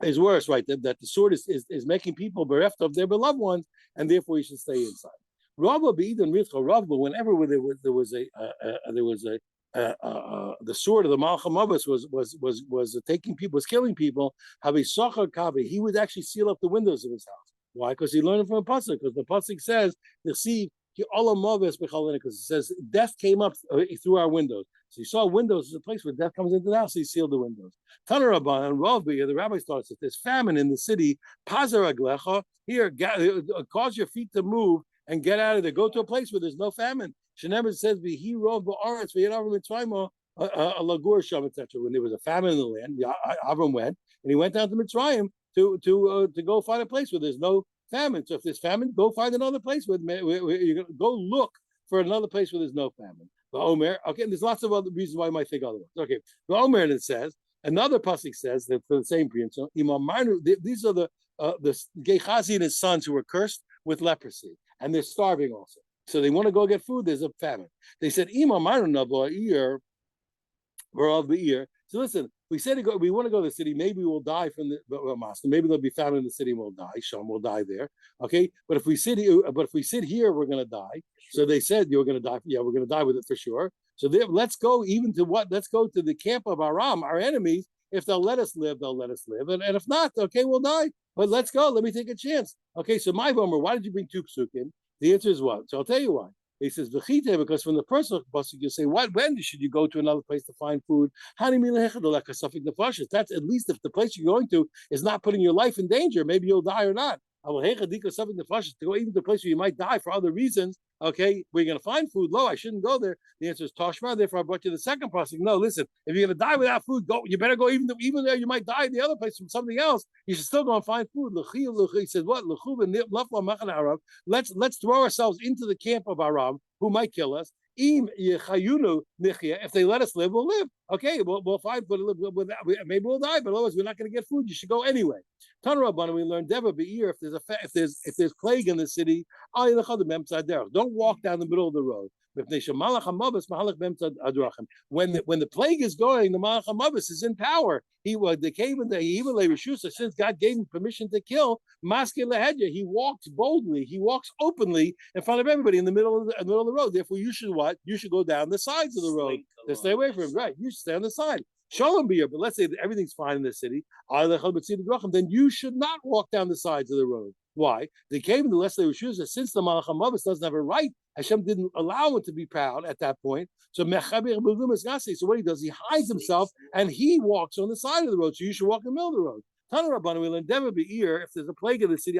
is worse, right? That the sword is making people bereft of their beloved ones, and therefore you should stay inside. Rabba be'idan ritcha Rabba, whenever there was the sword of the Malcham Abbas was taking people, was killing people. He would actually seal up the windows of his house. Why? Because he learned it from a pasuk. Because the pasuk says, because it says death came up through our windows. So he saw windows as a place where death comes into the house. So he sealed the windows. Tanur Rabban and Ravbi, the rabbi starts, if there's famine in the city, pazar aglecha, here, cause your feet to move and get out of there. Go to a place where there's no famine. Shenever says, "He rove ba'aretz v'yadav mitzrayim a lagur sham," etc. When there was a famine in the land, Avram went and he went down to Mitzrayim to go find a place where there's no famine. So if there's famine, go find another place where you're going to go look for another place where there's no famine. The Omer, okay, and there's lots of other reasons why you might think otherwise. Okay, the Omer, and it says another pasuk says that for the same principle, these are the Gehazi and his sons who were cursed with leprosy, and they're starving also. So they want to go get food. There's a famine. They said, we're of the ear. So listen, we said we want to go to the city. Maybe we'll die from the master. Maybe there'll be famine in the city and we'll die. Sham will die there. Okay, but if we sit here, we're going to die. So they said you're going to die. Yeah, we're going to die with it for sure. So let's go even to what? Let's go to the camp of Aram, our enemies. If they'll let us live, they'll let us live. And if not, okay, we'll die. But let's go. Let me take a chance. Okay, so my Gomer, why did you bring two psukim? The answer is what? So I'll tell you why. He says, because from the first pasuk you say, when should you go to another place to find food? That's at least if the place you're going to is not putting your life in danger, maybe you'll die or not. To go even to a place where you might die for other reasons, okay, we're going to find food. I shouldn't go there. The answer is Tashma. Therefore, I brought you the second pasuk. No, listen, if you're going to die without food, go. You better go even though you might die in the other place from something else. You should still go and find food. He says, what? Let's throw ourselves into the camp of Aram, who might kill us. If they let us live, we'll live. Okay, we'll find, but maybe we'll die, but otherwise we're not going to get food. You should go anyway. Tanur we learned Deva Be'ir, if there's plague in the city, don't walk down the middle of the road. When the plague is going, the Malach HaMavis is in power. They came in since God gave him permission to kill, he walks boldly, he walks openly in front of everybody in the middle of the road. Therefore, you should what? You should go down the sides of the road to stay away from him. Right? You should stay on the side. Shalom be here, but let's say that everything's fine in the city. Then you should not walk down the sides of the road. Why? They came to less they were shoes. Since the Malach HaMavis doesn't have a right, Hashem didn't allow him to be proud at that point. So what he does, he hides himself and he walks on the side of the road. So you should walk in the middle of the road. If there's a plague in the city,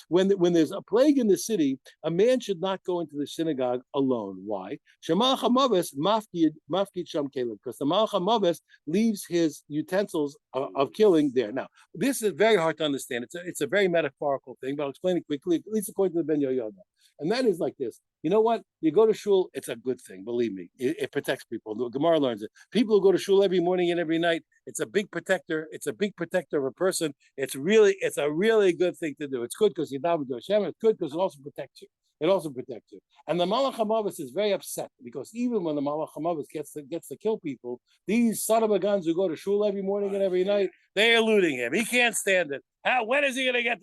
when there's a plague in the city, a man should not go into the synagogue alone. Why? Because the Malach HaMavis leaves his utensils of killing there. Now, this is very hard to understand. It's a very metaphorical thing, but I'll explain it quickly, at least according to the Ben Yoyoda. And that is like this. You know what? You go to shul, it's a good thing, believe me. It protects people. The Gemara learns it. People who go to shul every morning and every night, it's a big protector. It's a big protector of a person. It's a really good thing to do. It's good because you daven to Hashem. It's good because it also protects you. It also protects you. And the Malach HaMavis is very upset because even when the Malach HaMavis gets to kill people, these son of a guns who go to shul every morning and every night, they're eluding him. He can't stand it. When is he gonna get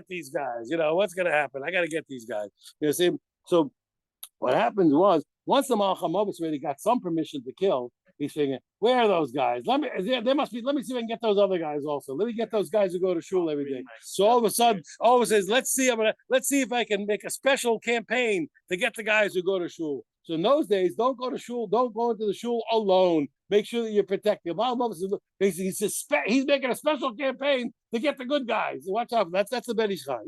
these guys? What's gonna happen? I gotta get these guys. See? So what happened was once the Malach HaMavis already got some permission to kill, he's thinking, where are those guys? Let me see if I can get those other guys also. Let me get those guys who go to shul every day. So all of a sudden, says, let's see if I can make a special campaign to get the guys who go to shul. So in those days, don't go to shul, don't go into the shul alone. Make sure that you're protected. He's making a special campaign to get the good guys. Watch out. That's the Ben Ish Chai.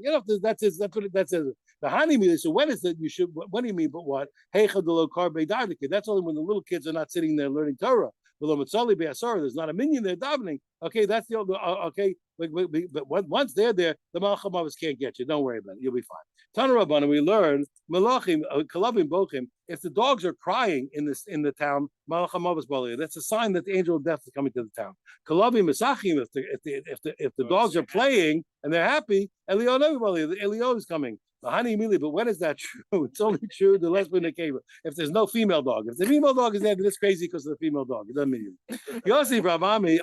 That's the Hanimi. So when is that you should? What do you mean? But what? That's only when the little kids are not sitting there learning Torah. There's not a minion there davening. Okay, that's the okay. But once they're there, the Malach HaMavis can't get you. Don't worry about it. You'll be fine. Tana Rabbana, we learn Malachim, Kalavim Bochim. If the dogs are crying in the town, Malach HaMavis Bali, that's a sign that the angel of death is coming to the town. Kalavim Mesachim, if the dogs are playing and they're happy, Elio is coming. But when is that true? It's only true the lesbian that came. If there's no female dog, if the female dog is there, then it's crazy because of the female dog. It doesn't mean it. Yosef Ravami,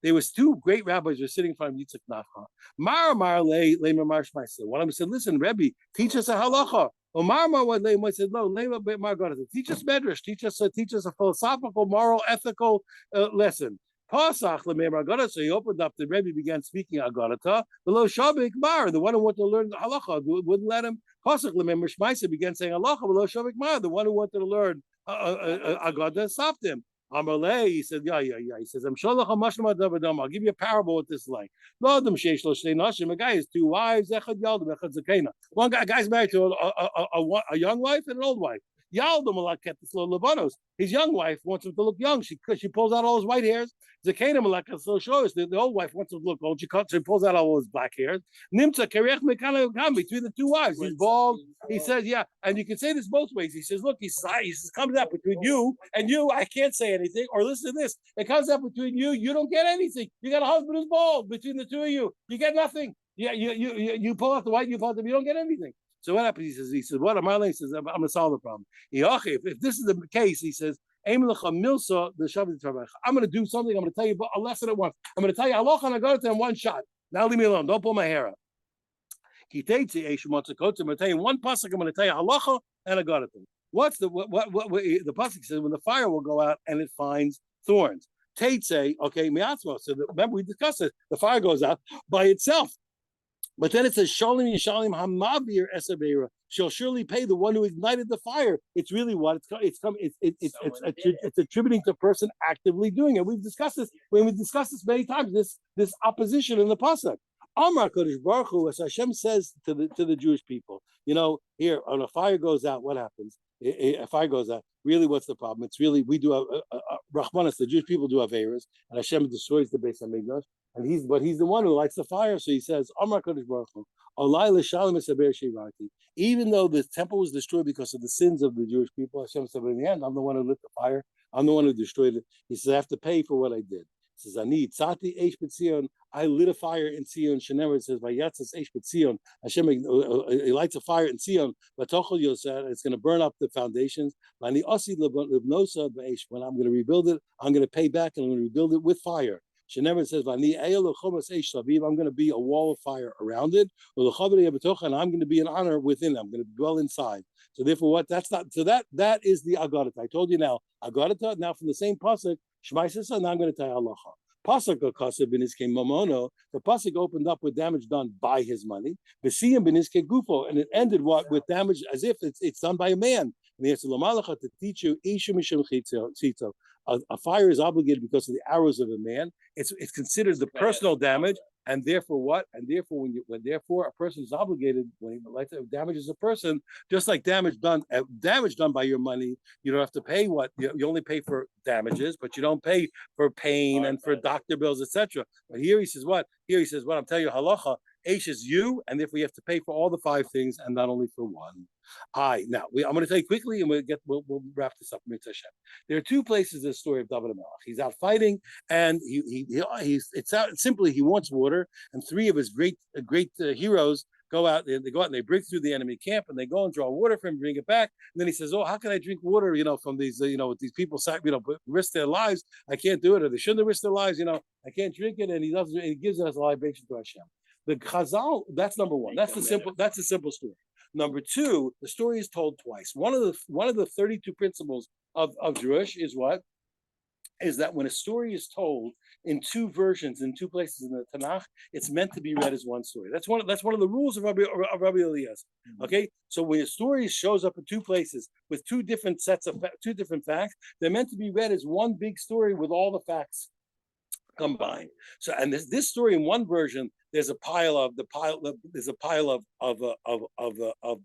there was two great rabbis who were sitting in front of Yitzchak Nafcha. One of them said, "Listen, Rebbe, teach us a halacha." I said, "No, teach us medrash, teach us a philosophical, moral, ethical lesson." Pasach Agada. So he opened up. The Rebbe began speaking Agadata. Below Shabik Mar, the one who wanted to learn the halacha wouldn't let him. Pasach Shmaisa began saying halacha. Below Shabik Mar, the one who wanted to learn Agada stopped him. Amalei, he said, yeah. He says, I'll give you a parable what this is like. A guy has two wives. One guy's married to a young wife and an old wife. His young wife wants him to look young. She pulls out all his white hairs. The old wife wants him to look old. She pulls out all his black hairs. Between the two wives, he's bald. He says, yeah, and you can say this both ways. He says, look, he says, comes out between you and you. I can't say anything. Or listen to this. It comes out between you. You don't get anything. You got a husband who's bald. Between the two of you, you get nothing. Yeah, you pull out the white, you pull out the. You don't get anything. So what happens? He says, what am I? He says, I'm going to solve the problem. If this is the case, he says, I'm going to do something. I'm going to tell you a lesson at once. I'm going to tell you halacha and Agadata in one shot. Now leave me alone. Don't pull my hair out. I'm going to tell you one pasuk. I'm going to tell you halacha and Agadata. What's the pasuk says when the fire will go out and it finds thorns. Teitze, okay, miatzmo. So remember we discussed it. The fire goes out by itself. But then it says, Shalim Yishalim Hamavir Esabera. She'll surely pay the one who ignited the fire. It's really what it's attributing to a person actively doing it. We've discussed this many times. This opposition in the pasuk. Amar Kodesh Baruch Hu, as Hashem says to the Jewish people, here when a fire goes out, what happens? A fire goes out. Really, what's the problem? It's really we do Rahmanas. The Jewish people do averas, and Hashem destroys the Beis Hamikdash. And he's the one who lights the fire. So he says, Amar Kodesh Baruch Hu, even though the temple was destroyed because of the sins of the Jewish people, Hashem said, in the end, I'm the one who lit the fire. I'm the one who destroyed it. He says, I have to pay for what I did. He says, I lit a fire in Zion. Shenever it says, Hashem he lights a fire in Zion. It's going to burn up the foundations. When I'm going to rebuild it, I'm going to pay back and I'm going to rebuild it with fire. She never says, I'm going to be a wall of fire around it, and I'm going to be an honor within it. I'm going to dwell inside. So therefore, that is the Agadata. I told you now, Agadata, now from the same pasuk, Shmaisasa, now I'm going to tell you halacha. Pasuk Kasab Beniske Mamono, the Pasuk opened up with damage done by his money. Besiyam Beniske Gufo, and it ended what with damage as if it's done by a man. And he has to teach you a fire is obligated because of the arrows of a man. It's considered the personal damage, and therefore what? And therefore when therefore a person is obligated when he damages a person, just like damage done by your money, you don't have to pay what you only pay for damages, but you don't pay for pain and for doctor bills, etc. But here he says what? Here he says what? I'm telling you, halacha. Aish is you, and therefore you have to pay for all the 5 things and not only for one. I'm going to tell you quickly, and we'll wrap this up. There are 2 places in the story of David HaMelech. He's out fighting, and it's out simply he wants water, and 3 of his great heroes go out and they break through the enemy camp, and they go and draw water for him, bring it back, and then he says, "Oh, how can I drink water? From these these people risk their lives. I can't do it, or they shouldn't have risked their lives. I can't drink it." And he doesn't. And he gives it as a libation to Hashem. The Chazal, that's number 1. That's a simple story. Number 2, the story is told twice. One of the 32 principles of Jewish is what? Is that when a story is told in 2 versions in 2 places in the Tanakh, it's meant to be read as one story. That's one of the rules of Rabbi Elias. Okay, so when a story shows up in 2 places with 2 different sets of 2 different facts, they're meant to be read as one big story with all the facts combined. So, and this story in one version, there's a pile of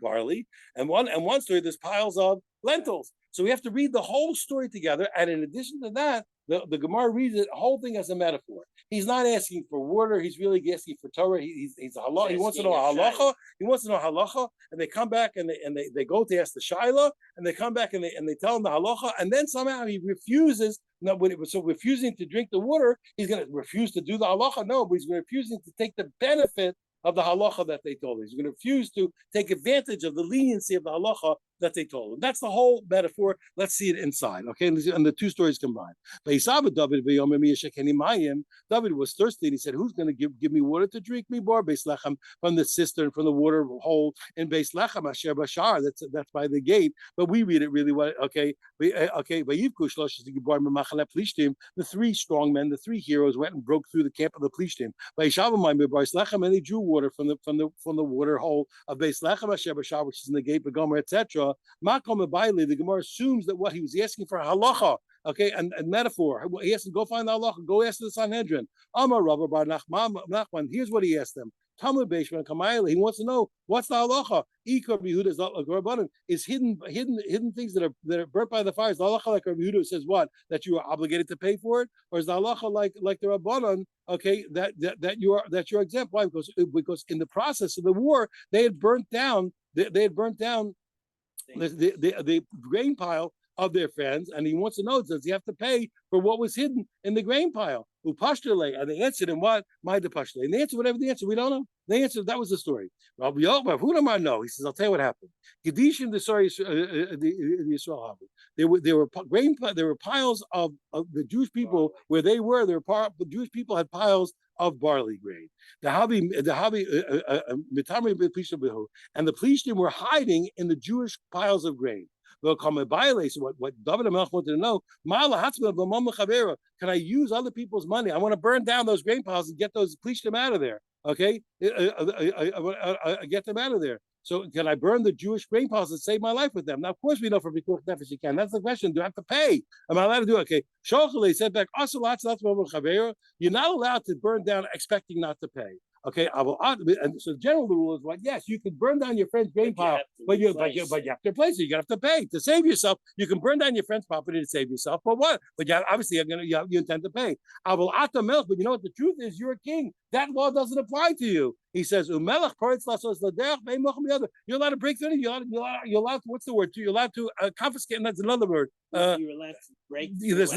barley, and one story there's piles of lentils. So we have to read the whole story together. And in addition to that, the Gemara reads the whole thing as a metaphor. He's not asking for water. He's really asking for Torah. He's a halacha. He wants to know halacha. He wants to know halacha. And they come back and they go to ask the shaila, and they come back and they tell him the halacha. And then somehow he refuses. So refusing to drink the water, he's going to refuse to do the halacha. No, but he's refusing to take the benefit of the halacha that they told him. He's going to refuse to take advantage of the leniency of the halacha that they told him. That's the whole metaphor. Let's see it inside. Okay, and the 2 stories combined. David was thirsty, and he said, "Who's going to give me water to drink? Me bar Beis Lechem, from the cistern, from the water hole in Beis Lechem Asher Bashar." That's by the gate, but we read it really well. Okay, okay. The 3 strong men, the 3 heroes, went and broke through the camp of the Plishtim. And they drew water from the water hole of Beis Lechem Asher Bashar, which is in the gate, Begomer, etc. The Gemara assumes that what he was asking for halacha, okay, and metaphor. He asked him, go find the halacha, go ask the Sanhedrin. Amar Rabba Bar Nachman. Here's what he asked them. Talmud Beishman Kamayla. He wants to know what's the halacha. Ikar Yehuda is hidden things that are burnt by the fires. The halacha like Rabbi Yehuda says what? That you are obligated to pay for it, or is the halacha like the Rabbanan? Okay, that you're exempt. Why? Because in the process of the war, they had burnt down. They had burnt down the grain pile of their friends, and he wants to know, does he have to pay for what was hidden in the grain pile? And they answered him what? My depashtale. And they answered whatever the answer. We don't know. They answered, that was the story. Rabbi Yochanan, who do I know? He says, I'll tell you what happened. Gedishim the story the Yisrael. There were piles of the Jewish people where they were. The Jewish people had piles of barley grain. And the Plishtim were hiding in the Jewish piles of grain. So what David HaMelech wanted to know, can I use other people's money? I want to burn down those grain piles and get those Plishtim out of there. Okay, I get them out of there. So can I burn the Jewish grain piles and save my life with them? Now, of course, we know for Bikuch Nefesh you can. That's the question. Do I have to pay? Am I allowed to do it? Okay. Shochley said back, you're not allowed to burn down expecting not to pay. Okay, and so the general rule is what? Yes, you can burn down your friend's grain pile, but you have to replace it. You're gonna have to pay to save yourself. You can burn down your friend's property to save yourself, but what? But obviously you intend to pay. But you know what the truth is? You're a king. That law doesn't apply to you. He says, you're allowed to break through. You're allowed to, what's the word? You're allowed to confiscate, and that's another word. You're allowed to break. There's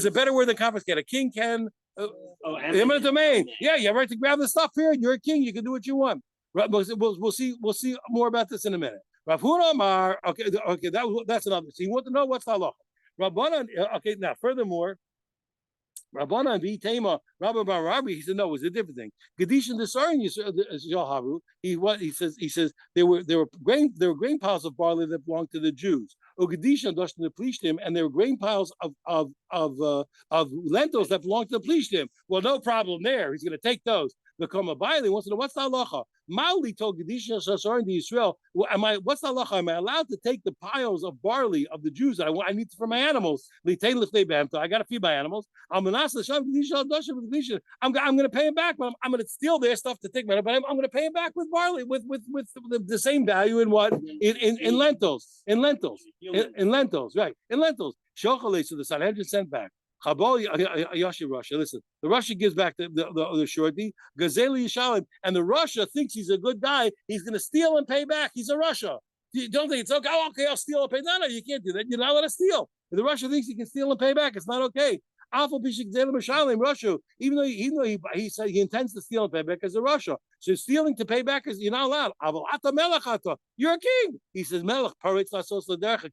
a better word than confiscate. A king can. Eminent domain. Yeah, you have right to grab the stuff here. You're a king. You can do what you want. We'll see more about this in a minute. Rav Huna Amar. Okay. That's another. So you want to know what's the halacha. Rabbanan. Okay. Now, furthermore, Rabbanan v'itema Rabbi Bar Rabbi. He said no. It was a different thing. Gedishin Desarin Yisrael. He says there were grain piles of barley that belonged to the Jews. Ugadisha Doshna the Plishtim, and there were grain piles of lentils that belonged to the Plishtim. Well, no problem there. He's going to take those. The Kamabayli wants to know what's the halacha. Mauli told Gadisha Shasar in Israel, well, what's the halacha? Am I allowed to take the piles of barley of the Jews that I need for my animals? I got to feed my animals. I'm going to pay him back, but I'm going to steal their stuff to take my, but I'm going to pay him back with barley, with the same value in what? In lentils. In lentils, right? In lentils. Shochale, so the Sanhedrin sent back. Russia. Listen, the Russia gives back the surety. Gazeli Yishalim, and the Russia thinks he's a good guy. He's going to steal and pay back. He's a Russia. You don't think it's okay? Oh, okay, I'll steal and pay. No, you can't do that. You're not allowed to steal. If the Russia thinks he can steal and pay back, it's not okay. Russia, even though he said he intends to steal and pay back as a Russia. So stealing to pay back is you're not allowed. You're a king. He says, Melech, a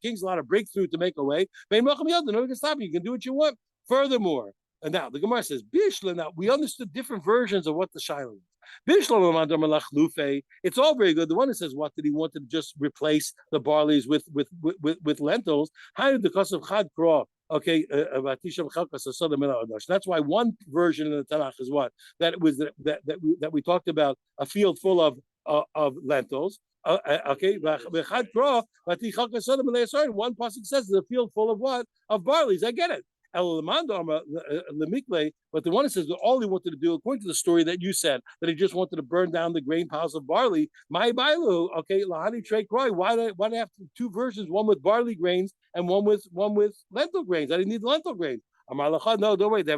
king's allowed to break through to make a way. No one can stop you. You can do what you want. Furthermore, and now the Gemara says, Bishla, now we understood different versions of what the Shiloh is. It's all very good. The one that says, what did he want to just replace the barleys with lentils? How did the cost of Chad Kra? Okay, that's why one version in the Tanakh is what? That it was that we talked about a field full of lentils. Okay, one pasuk says it's a field full of what? Of barleys. I get it. But the one that says that all he wanted to do, according to the story that you said, that he just wanted to burn down the grain piles of barley. My bailu, okay, lahani trey kroy. Why do I have two versions? One with barley grains and one with lentil grains. I didn't need lentil grains. No, don't wait. No,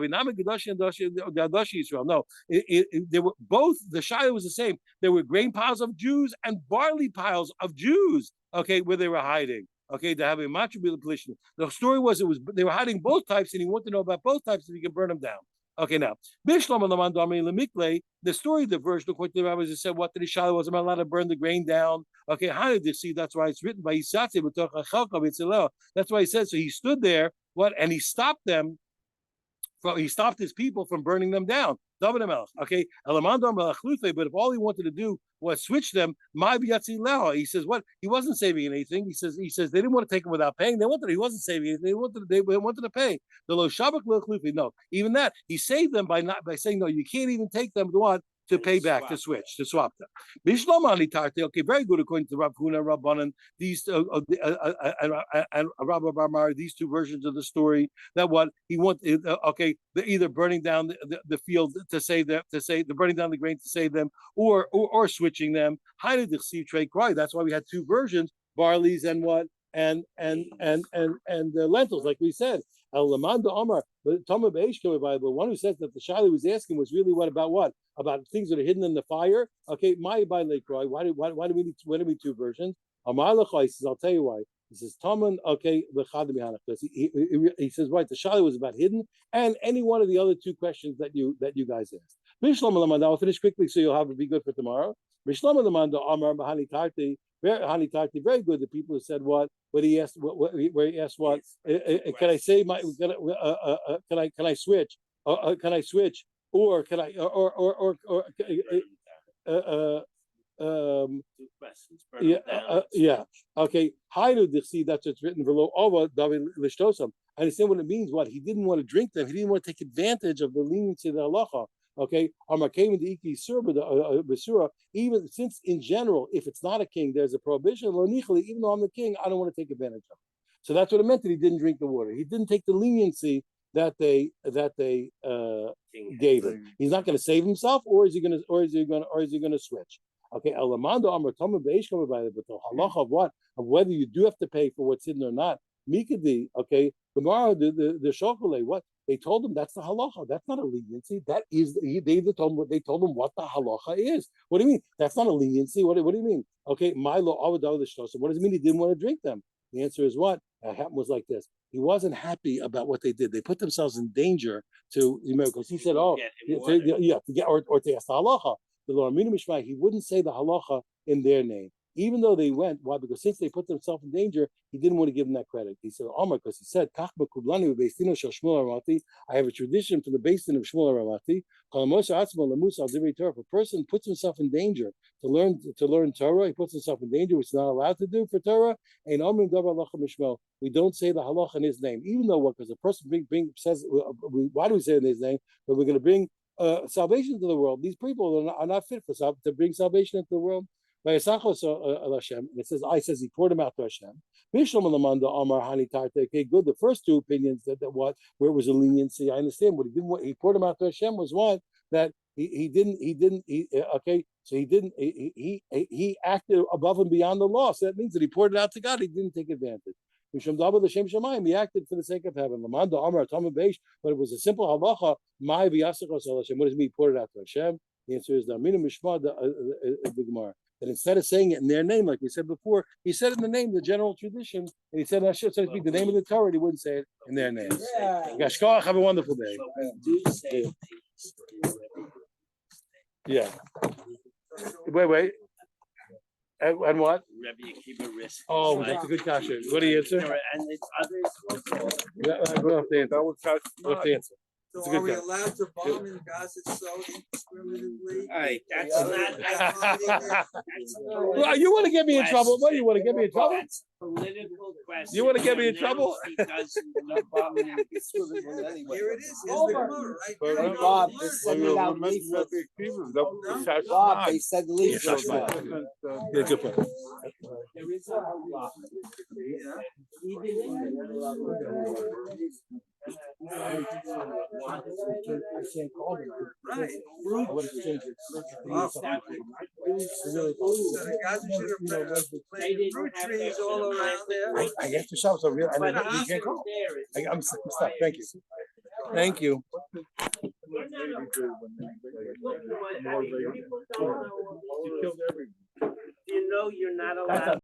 they were both. The Shiloh was the same. There were grain piles of Jews and barley piles of Jews. Okay, where they were hiding. Okay, to have a macho pollution. The story was they were hiding both types, and he wanted to know about both types if he could burn them down. Okay, now the story, the version according to the rabbis, said what did Shiloh was allowed to burn the grain down. Okay, how did they see? That's why it's written by Yisatze. That's why he said so. He stood there, and he stopped them. He stopped his people from burning them down. Okay, but if all he wanted to do was switch them, he says what? He wasn't saving anything. He says they didn't want to take him without paying. He wasn't saving anything. They wanted to pay. No, even that he saved them by saying no. You can't even take them to pay back, to swap them. Okay, very good according to Rav Huna, Rabbanan. These and Rabbi Barmar, these two versions of the story. That what he wanted. Okay, they're either burning down the field to save them, they're burning down the grain to save them, or switching them. That's why we had two versions: barleys and what, and the lentils, like we said. El Lamanda Omar, but Tama Beishko, the one who says that the Shaila was asking was really what about things that are hidden in the fire. Okay, my by Lekroy. Why do we need two versions? Amar Lechai says, I'll tell you why. He says Taman. Okay, he says right. The Shaila was about hidden and any one of the other two questions that you guys asked. Bishlam Lamanda. I'll finish quickly so you'll have it be good for tomorrow. Bishlam Lamanda Omar Bahani Tarti. Very good. The people who said what? Where he asked what? Can I say my? Can I switch? Can I switch? Or can I? Two questions. Yeah. Okay. Haidu dichsi. That's what's written below. Over David Lishtosam. I understand what it means. What he didn't want to drink them. He didn't want to take advantage of the leniency of the halacha. Okay, even since in general, if it's not a king, there's a prohibition. Even though I'm the king, I don't want to take advantage of it. So that's what it meant that he didn't drink the water. He didn't take the leniency that they gave him. He's not going to save himself, or is he going to switch? Okay, but the halacha of what? Of whether you do have to pay for what's hidden or not. Mikadi, okay, the shokole, what? They told him that's the halacha. That's not a leniency. That is, they told him what the halacha is. What do you mean? That's not a leniency. What do you mean? Okay, Milo Awadal Shtosim. What does it mean he didn't want to drink them? The answer is what? Happened was like this. He wasn't happy about what they did. They put themselves in danger to because he said, "Oh, to get or to ask the halacha." The Lord Mishmai, he wouldn't say the halacha in their name. even though they went. Why? Because since they put themselves in danger, he didn't want to give them that credit. He said, Omar, because he said, I have a tradition for the basin of Shmuel Ramati. If a person puts himself in danger to learn Torah, he puts himself in danger, which he's not allowed to do for Torah. We don't say the halach in his name, even though what? Because the person says, why do we say it in his name? But we're going to bring salvation to the world. These people are not fit to bring salvation into the world. And it says, he poured him out to Hashem. Okay, good. The first two opinions that what where it was a leniency, I understand. What he didn't want, he poured him out to Hashem was one that he acted above and beyond the law. So that means that he poured it out to God. He didn't take advantage. He acted for the sake of heaven. But it was a simple halacha. What does it mean? He poured it out to Hashem. The answer is the Gemara. That instead of saying it in their name, like we said before, he said it in the name, the general tradition, and he said, so to speak, the name of the Torah, he wouldn't say it in their names. Gashkoach, have a wonderful day. Yeah. Wait. And what? Oh, that's a good question. What do you answer? And it's others. We'll have to answer. So are we allowed to bomb in Gaza so indiscriminately? All right, that's not. Well, you want to get me in trouble? What do you want to get me in trouble? That's a political question. You want to get me in trouble? Because you're bombing indiscriminately anyway. Here it is. Here's the Gemara, right there. Bob, they said without leaflets. Bob, they said leaflets. Yeah, good point. There is a law. Even in Right. I would have changed it. So the Gaza should have planted fruit trees all around there. I have to shop, so really, I mean, you can't go. I'm stuck. Thank you. Thank you. You know you're not allowed.